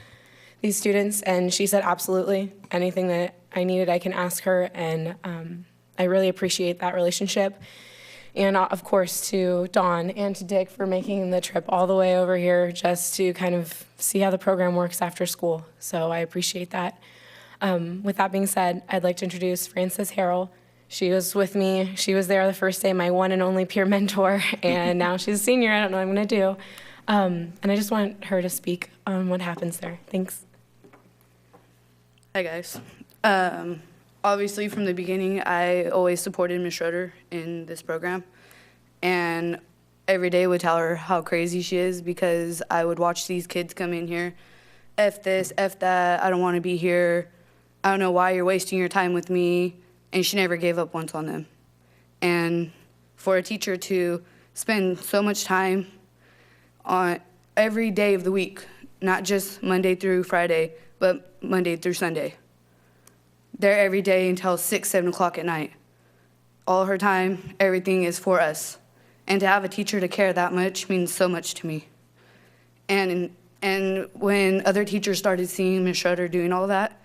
these students? And she said, absolutely. Anything that I needed, I can ask her. And I really appreciate that relationship. And of course to Dawn and to Dick for making the trip all the way over here just to kind of see how the program works after school. So I appreciate that. With that being said, I'd like to introduce Frances Harrell. She was with me. She was there the first day, my one and only peer mentor, and now she's a senior. I don't know what I'm going to do. And I just want her to speak on what happens there. Thanks. Hi, guys. Obviously, from the beginning, I always supported Ms. Schroeder in this program. And every day would tell her how crazy she is because I would watch these kids come in here, F this, F that, I don't want to be here. I don't know why you're wasting your time with me. And she never gave up once on them. And for a teacher to spend so much time on every day of the week, not just Monday through Friday, but Monday through Sunday. There every day until 6, 7 o'clock at night. All her time, everything is for us. And to have a teacher to care that much means so much to me. And when other teachers started seeing Ms. Schroeder doing all that,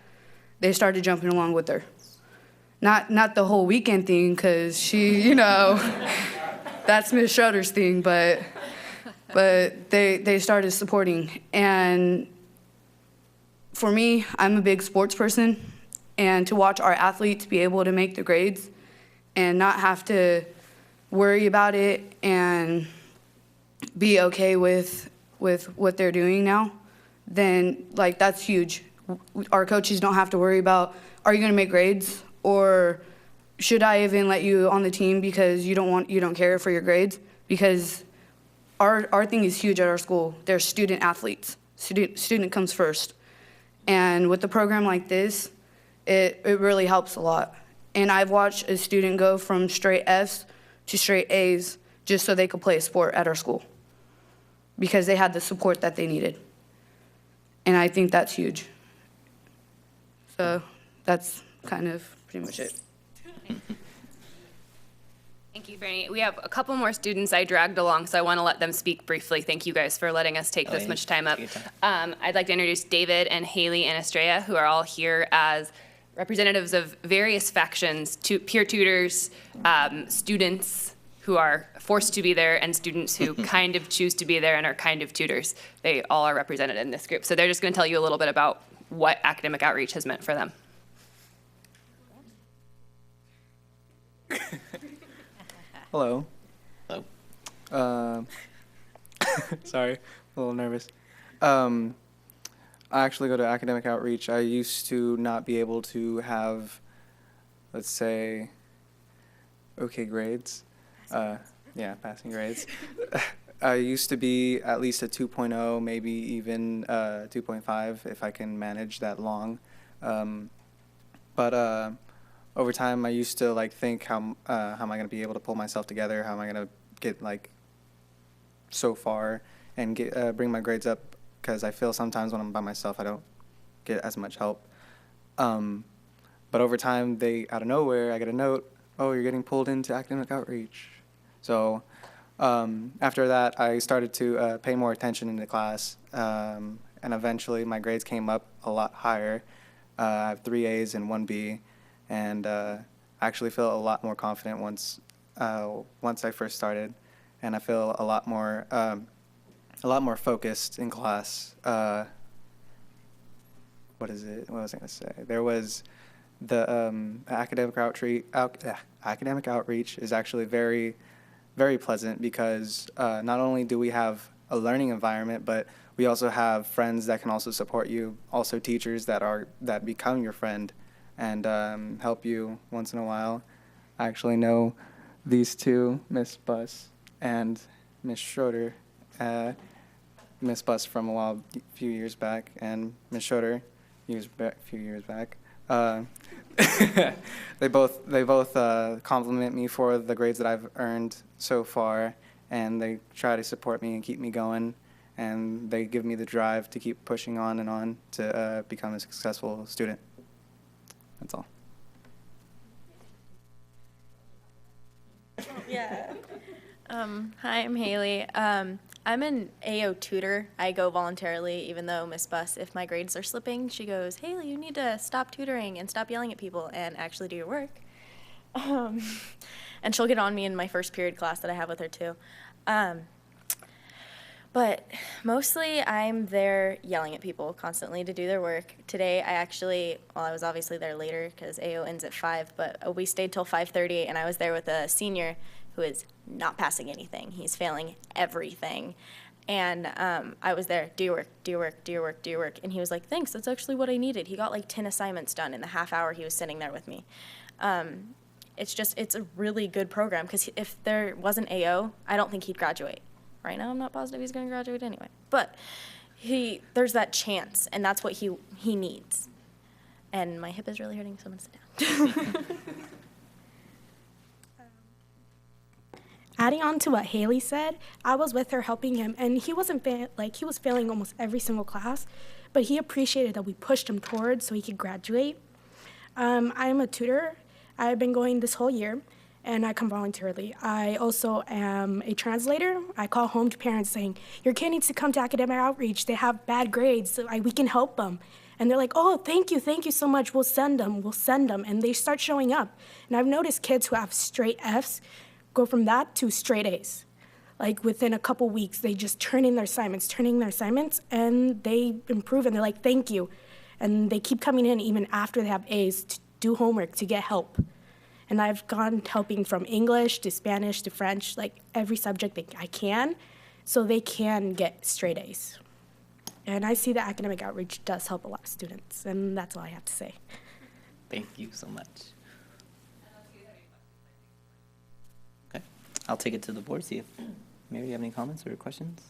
they started jumping along with her. Not the whole weekend thing, because she, that's Ms. Schroeder's thing, but they started supporting. And for me, I'm a big sports person, and to watch our athletes be able to make the grades and not have to worry about it and be okay with what they're doing now, then that's huge. Our coaches don't have to worry about, are you going to make grades? Or should I even let you on the team because you don't care for your grades? Because our thing is huge at our school. They're student athletes. Student comes first. And with a program like this, it really helps a lot. And I've watched a student go from straight Fs to straight As just so they could play a sport at our school because they had the support that they needed. And I think that's huge. So that's kind of pretty much it. Thank you, Franny. We have a couple more students I dragged along, so I want to let them speak briefly. Thank you guys for letting us take this much time up. I'd like to introduce David and Haley and Estrella, who are all here as representatives of various factions, peer tutors, students who are forced to be there, and students who kind of choose to be there and are kind of tutors. They all are represented in this group. So they're just going to tell you a little bit about what academic outreach has meant for them. Hello. Hello. Sorry, a little nervous. I actually go to academic outreach. I used to not be able to have, let's say, okay grades. Passing grades. I used to be at least a 2.0, maybe even 2.5 if I can manage that long. But over time, I used to think, how am I going to be able to pull myself together? How am I going to get so far and bring my grades up? Because I feel sometimes when I'm by myself, I don't get as much help. But over time, out of nowhere, I get a note, oh, you're getting pulled into academic outreach. So After that, I started to pay more attention in the class, and eventually my grades came up a lot higher. I have 3 A's and 1 B, and I actually feel a lot more confident once I first started, and I feel a lot more focused in class. What was I going to say? There was the academic outreach is actually very, very pleasant because not only do we have a learning environment, but we also have friends that can also support you, also teachers that become your friend and help you once in a while. I actually know these two, Miss Buss and Miss Schroeder. Miss Buss from a few years back, and Miss Schroeder a few years back. They both compliment me for the grades that I've earned so far, and they try to support me and keep me going, and they give me the drive to keep pushing on and on to become a successful student. That's all. Yeah. Hi, I'm Haley. I'm an AO tutor. I go voluntarily, even though Miss Buss, if my grades are slipping, she goes, Haley, you need to stop tutoring and stop yelling at people and actually do your work. And she'll get on me in my first period class that I have with her, too. But mostly I'm there yelling at people constantly to do their work. Today, I was obviously there later because AO ends at 5, but we stayed till 5:30, and I was there with a senior who is not passing anything. He's failing everything. And I was there, do your work, do your work, do your work, do your work. And he was like, thanks, that's actually what I needed. He got like 10 assignments done in the half hour he was sitting there with me. It's a really good program because if there wasn't AO, I don't think he'd graduate. Right now, I'm not positive he's going to graduate anyway. But there's that chance, and that's what he needs. And my hip is really hurting, so I'm going to sit down. Adding on to what Haley said, I was with her helping him, and he was failing almost every single class, but he appreciated that we pushed him towards so he could graduate. I am a tutor. I've been going this whole year, and I come voluntarily. I also am a translator. I call home to parents saying, your kid needs to come to academic outreach. They have bad grades, so we can help them. And they're like, oh, thank you so much. We'll send them. And they start showing up. And I've noticed kids who have straight Fs go from that to straight A's. Like within a couple weeks, they just turn in their assignments, and they improve, and they're like, thank you. And they keep coming in even after they have A's to do homework, to get help. And I've gone helping from English to Spanish to French, like every subject I can, so they can get straight A's. And I see that academic outreach does help a lot of students, and that's all I have to say. Thank you so much. Okay, I'll take it to the board, see if Mary, you have any comments or questions?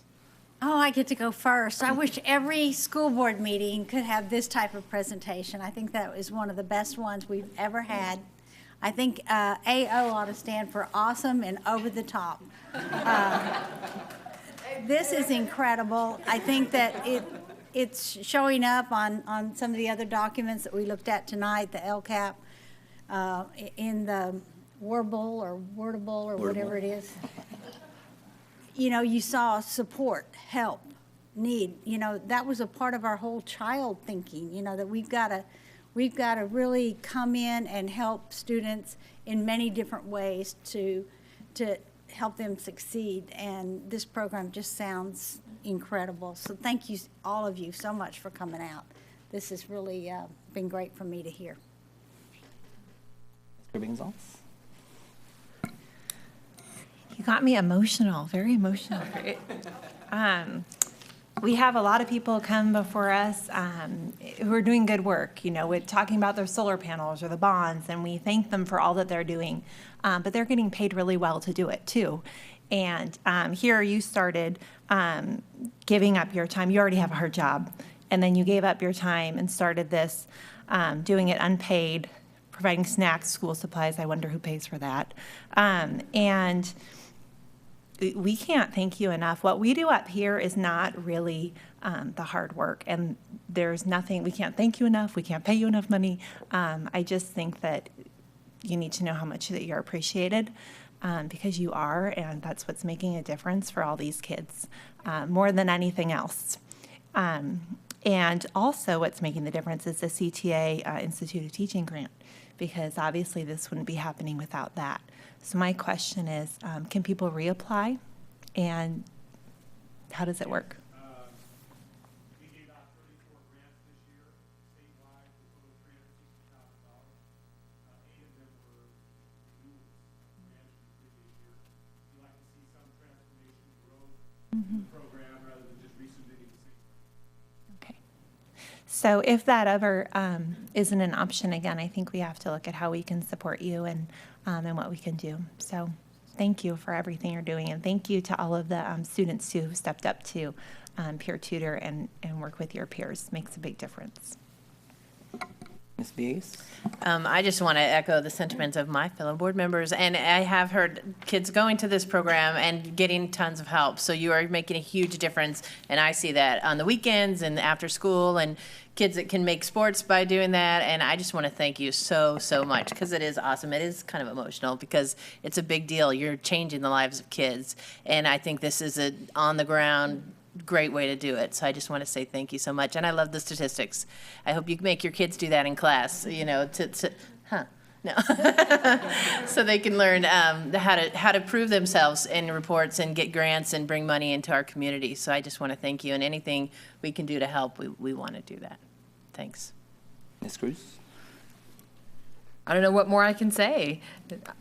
Oh, I get to go first. I wish every school board meeting could have this type of presentation. I think that was one of the best ones we've ever had. I think AO ought to stand for awesome and over the top. This is incredible. I think that it's showing up on some of the other documents that we looked at tonight, the LCAP, in the Wordable or whatever it is. You know, you saw support, help, need. You know, that was a part of our whole child thinking, you know, that we've got to really come in and help students in many different ways to help them succeed. And this program just sounds incredible. So thank you, all of you, so much for coming out. This has really been great for me to hear. Mr. Gonzalez? You got me emotional, very emotional. We have a lot of people come before us who are doing good work, you know, with talking about their solar panels or the bonds, and we thank them for all that they're doing. But they're getting paid really well to do it, too. And here you started giving up your time. You already have a hard job. And then you gave up your time and started this, doing it unpaid, providing snacks, school supplies. I wonder who pays for that. And we can't thank you enough. What we do up here is not really the hard work, and there's nothing, we can't thank you enough, we can't pay you enough money. I just think that you need to know how much that you're appreciated. because you are, and that's what's making a difference for all these kids, more than anything else. And also what's making the difference is the CTA Institute of Teaching grant, because obviously this wouldn't be happening without that. So my question is, can people reapply, and how does it work? We gave out 34 grants this year, statewide, with over $360,000. 8 of them were renewals, grants from the previous year. We like to see some transformation growth in the program rather than just resubmitting the same. Okay. So if that ever isn't an option again, I think we have to look at how we can support you and what we can do. So thank you for everything you're doing, and thank you to all of the students who have stepped up to peer tutor and work with your peers. Makes a big difference. Ms. Bies? I just want to echo the sentiments of my fellow board members, and I have heard kids going to this program and getting tons of help, so you are making a huge difference, and I see that on the weekends and after school, and kids that can make sports by doing that, and I just want to thank you so much, because it is awesome. It is kind of emotional, because it's a big deal. You're changing the lives of kids, and I think this is an on-the-ground great way to do it. So I just want to say thank you so much. And I love the statistics. I hope you make your kids do that in class, so they can learn how to prove themselves in reports and get grants and bring money into our community. So I just want to thank you, and anything we can do to help, we want to do that. Thanks. Ms. Cruz? I don't know what more I can say.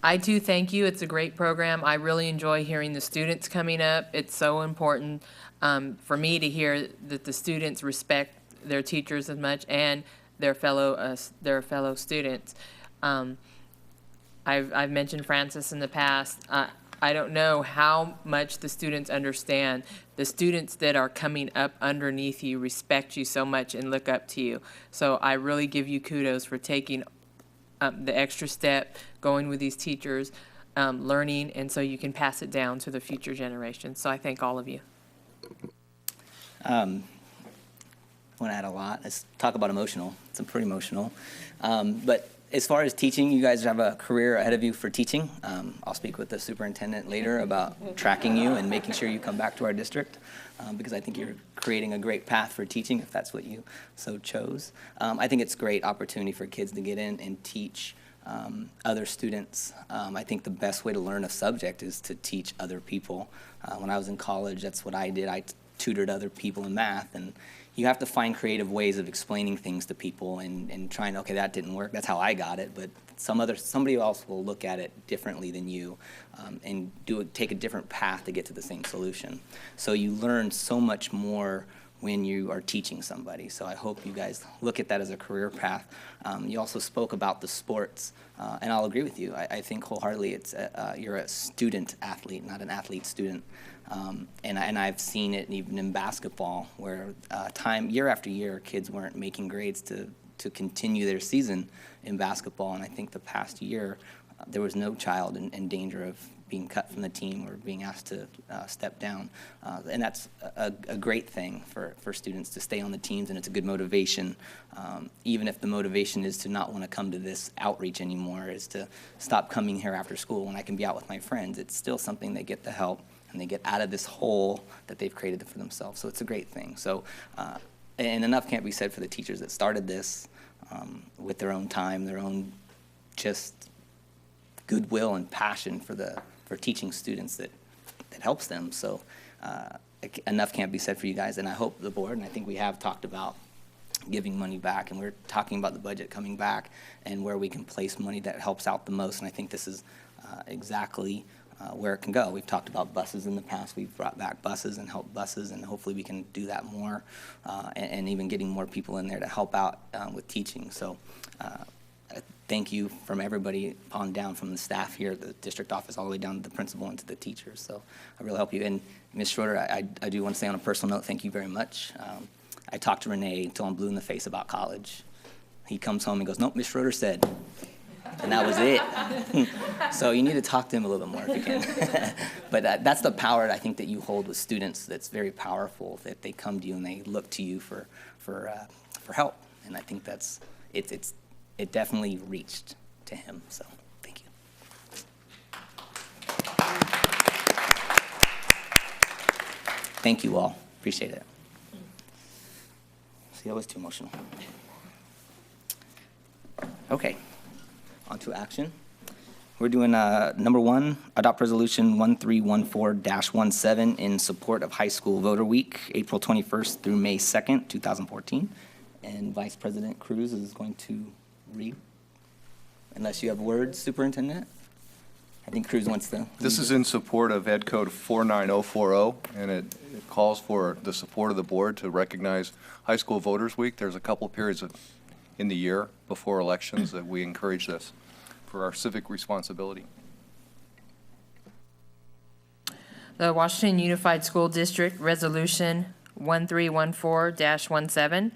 I too thank you. It's a great program. I really enjoy hearing the students coming up. It's so important for me to hear that the students respect their teachers as much and their fellow students. I've mentioned Francis in the past. I don't know how much the students understand. The students that are coming up underneath you respect you so much and look up to you. So I really give you kudos for taking the extra step, going with these teachers, learning, and so you can pass it down to the future generations. So I thank all of you. I want to add a lot. Let's talk about emotional. It's pretty emotional. But as far as teaching, you guys have a career ahead of you for teaching. I'll speak with the superintendent later about tracking you and making sure you come back to our district, because I think you're creating a great path for teaching if that's what you so chose. I think it's a great opportunity for kids to get in and teach other students. I think the best way to learn a subject is to teach other people. When I was in college, that's what I did. I tutored other people in math, and you have to find creative ways of explaining things to people and trying, okay, that didn't work. That's how I got it, but somebody else will look at it differently than you and take a different path to get to the same solution. So you learn so much more when you are teaching somebody. So I hope you guys look at that as a career path. You also spoke about the sports, and I'll agree with you. I think wholeheartedly you're a student athlete, not an athlete student. And I've seen it even in basketball, where year after year, kids weren't making grades to continue their season in basketball. And I think the past year, there was no child in danger of being cut from the team or being asked to step down. And that's a great thing for students to stay on the teams, and it's a good motivation. Even if the motivation is to not want to come to this outreach anymore, is to stop coming here after school when I can be out with my friends, it's still something they get the help and they get out of this hole that they've created for themselves. So it's a great thing. So, and enough can't be said for the teachers that started this with their own time, their own just goodwill and passion for teaching students that helps them. So enough can't be said for you guys. And I hope the board, and I think we have talked about giving money back, and we're talking about the budget coming back and where we can place money that helps out the most. And I think this is exactly where it can go. We've talked about buses in the past. We've brought back buses and helped buses, and hopefully we can do that more, and even getting more people in there to help out with teaching. So thank you from everybody on down, from the staff here at the district office all the way down to the principal and to the teachers. So I really help you. And Ms. Schroeder, I do want to say on a personal note, thank you very much. I talked to Renee until I'm blue in the face about college. He comes home and goes, nope, Ms. Schroeder said. And that was it. So you need to talk to him a little bit more if you can. But that's the power, I think, that you hold with students that's very powerful, that they come to you and they look to you for help. And I think it definitely reached to him. So thank you. Thank you all. Appreciate it. See, I was too emotional. Okay, on to action. We're doing number 1, adopt resolution 1314-17 in support of High School Voter Week, April 21st through May 2nd, 2014. And Vice President Cruz is going to read. Unless you have words, Superintendent? I think Cruz wants to. This is in support of Ed Code 49040, and it calls for the support of the board to recognize High School Voters Week. There's a couple periods in the year before elections that we encourage this for our civic responsibility. The Washington Unified School District Resolution 1314-17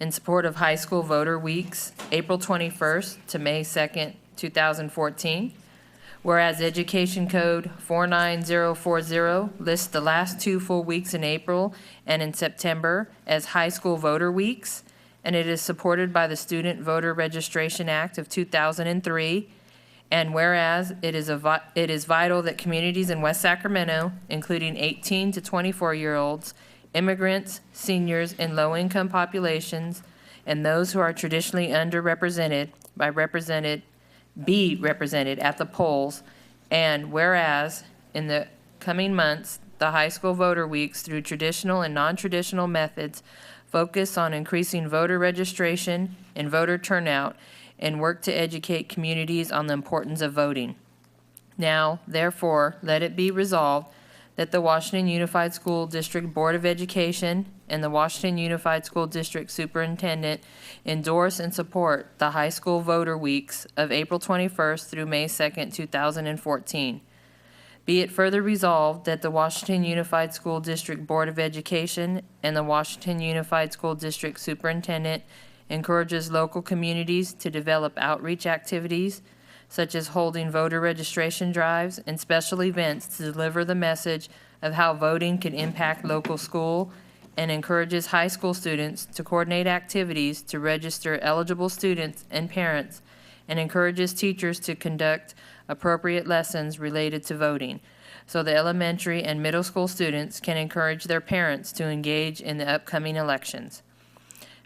in support of High School Voter Weeks, April 21st to May 2nd, 2014. Whereas Education Code 49040 lists the last 2 full weeks in April and in September as High School Voter Weeks, and it is supported by the Student Voter Registration Act of 2003. And whereas it is vital that communities in West Sacramento, including 18 to 24-year-olds, immigrants, seniors, and low-income populations, and those who are traditionally underrepresented be represented at the polls. And whereas in the coming months, the High School Voter Weeks, through traditional and non-traditional methods, focus on increasing voter registration and voter turnout, and work to educate communities on the importance of voting. Now, therefore, let it be resolved that the Washington Unified School District Board of Education and the Washington Unified School District Superintendent endorse and support the High School Voter Weeks of April 21st through May 2nd, 2014. Be it further resolved that the Washington Unified School District Board of Education and the Washington Unified School District Superintendent encourages local communities to develop outreach activities such as holding voter registration drives and special events to deliver the message of how voting can impact local school, and encourages high school students to coordinate activities to register eligible students and parents, and encourages teachers to conduct appropriate lessons related to voting, so the elementary and middle school students can encourage their parents to engage in the upcoming elections.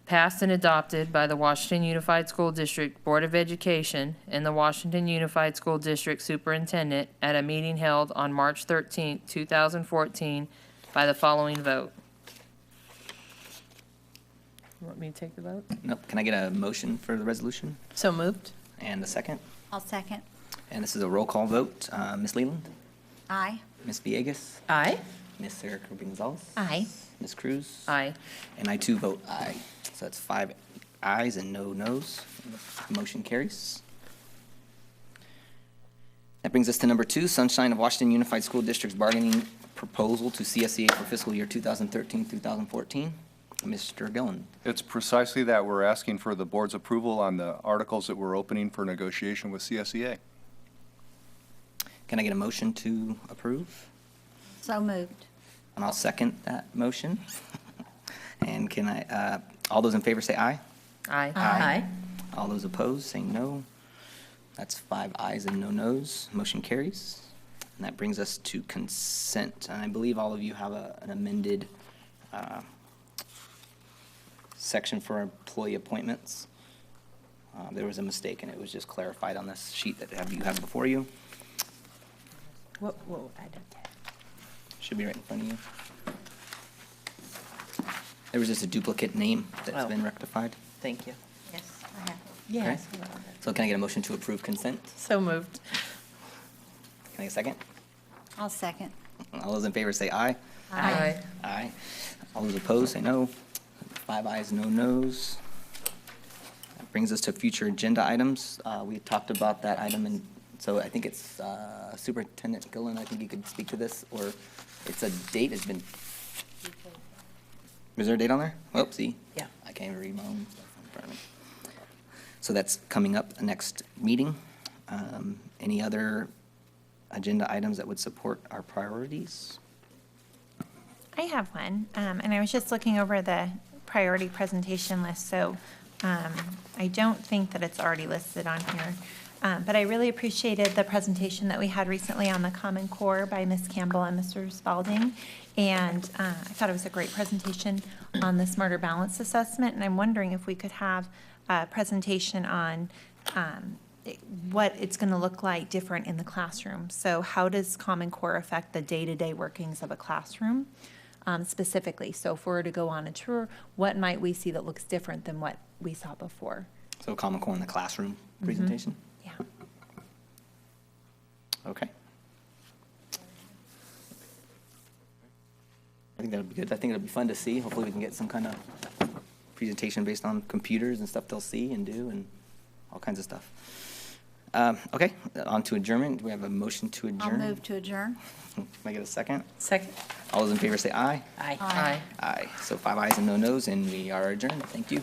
Passed and adopted by the Washington Unified School District Board of Education and the Washington Unified School District Superintendent at a meeting held on March 13, 2014, by the following vote. Want me to take the vote? Nope. Can I get a motion for the resolution? So moved. And a second? I'll second. And this is a roll call vote. Ms. Leland? Aye. Ms. Villegas? Aye. Ms. Sarah Gonzalez? Aye. Ms. Cruz? Aye. And I too vote aye. So that's 5 ayes and no noes. Motion carries. That brings us to number 2, Sunshine of Washington Unified School District's bargaining proposal to CSEA for fiscal year 2013-2014. Mr. Gillen. It's precisely that. We're asking for the board's approval on the articles that we're opening for negotiation with CSEA. Can I get a motion to approve? So moved. And I'll second that motion. And can I, all those in favor say aye? Aye. Aye. All those opposed say no. That's 5 ayes and no noes. Motion carries. And that brings us to consent. And I believe all of you have an amended section for employee appointments. There was a mistake, and it was just clarified on this sheet that you have before you. Whoa, I don't. Should be right in front of you. There was just a duplicate name that's been rectified. Thank you. Yes, I have. Yes. So can I get a motion to approve consent? So moved. Can I get a second? I'll second. All those in favor say aye. Aye. Aye. All those opposed say no. 5 ayes, no noes. That brings us to future agenda items. We talked about that item, and so I think it's Superintendent Gillen. I think you could speak to this, or it's a date. It's been. Is there a date on there? Oh, see. Yeah. I can't even read my own stuff in front of me. So that's coming up next meeting. Any other agenda items that would support our priorities? I have one, and I was just looking over the priority presentation list, so I don't think that it's already listed on here. But I really appreciated the presentation that we had recently on the Common Core by Ms. Campbell and Mr. Spalding. And I thought it was a great presentation on the Smarter Balance Assessment. And I'm wondering if we could have a presentation on what it's going to look like different in the classroom. So how does Common Core affect the day-to-day workings of a classroom specifically? So if we were to go on a tour, what might we see that looks different than what we saw before? So Common Core in the classroom presentation? Yeah. Okay. I think that'll be good. I think it'll be fun to see. Hopefully we can get some kind of presentation based on computers and stuff they'll see and do and all kinds of stuff. Okay, on to adjournment. Do we have a motion to I'll adjourn? move to adjourn. Can I get a second? Second. All those in favor say aye. Aye. Aye. Aye. So 5 ayes and no nos, and we are adjourned. Thank you.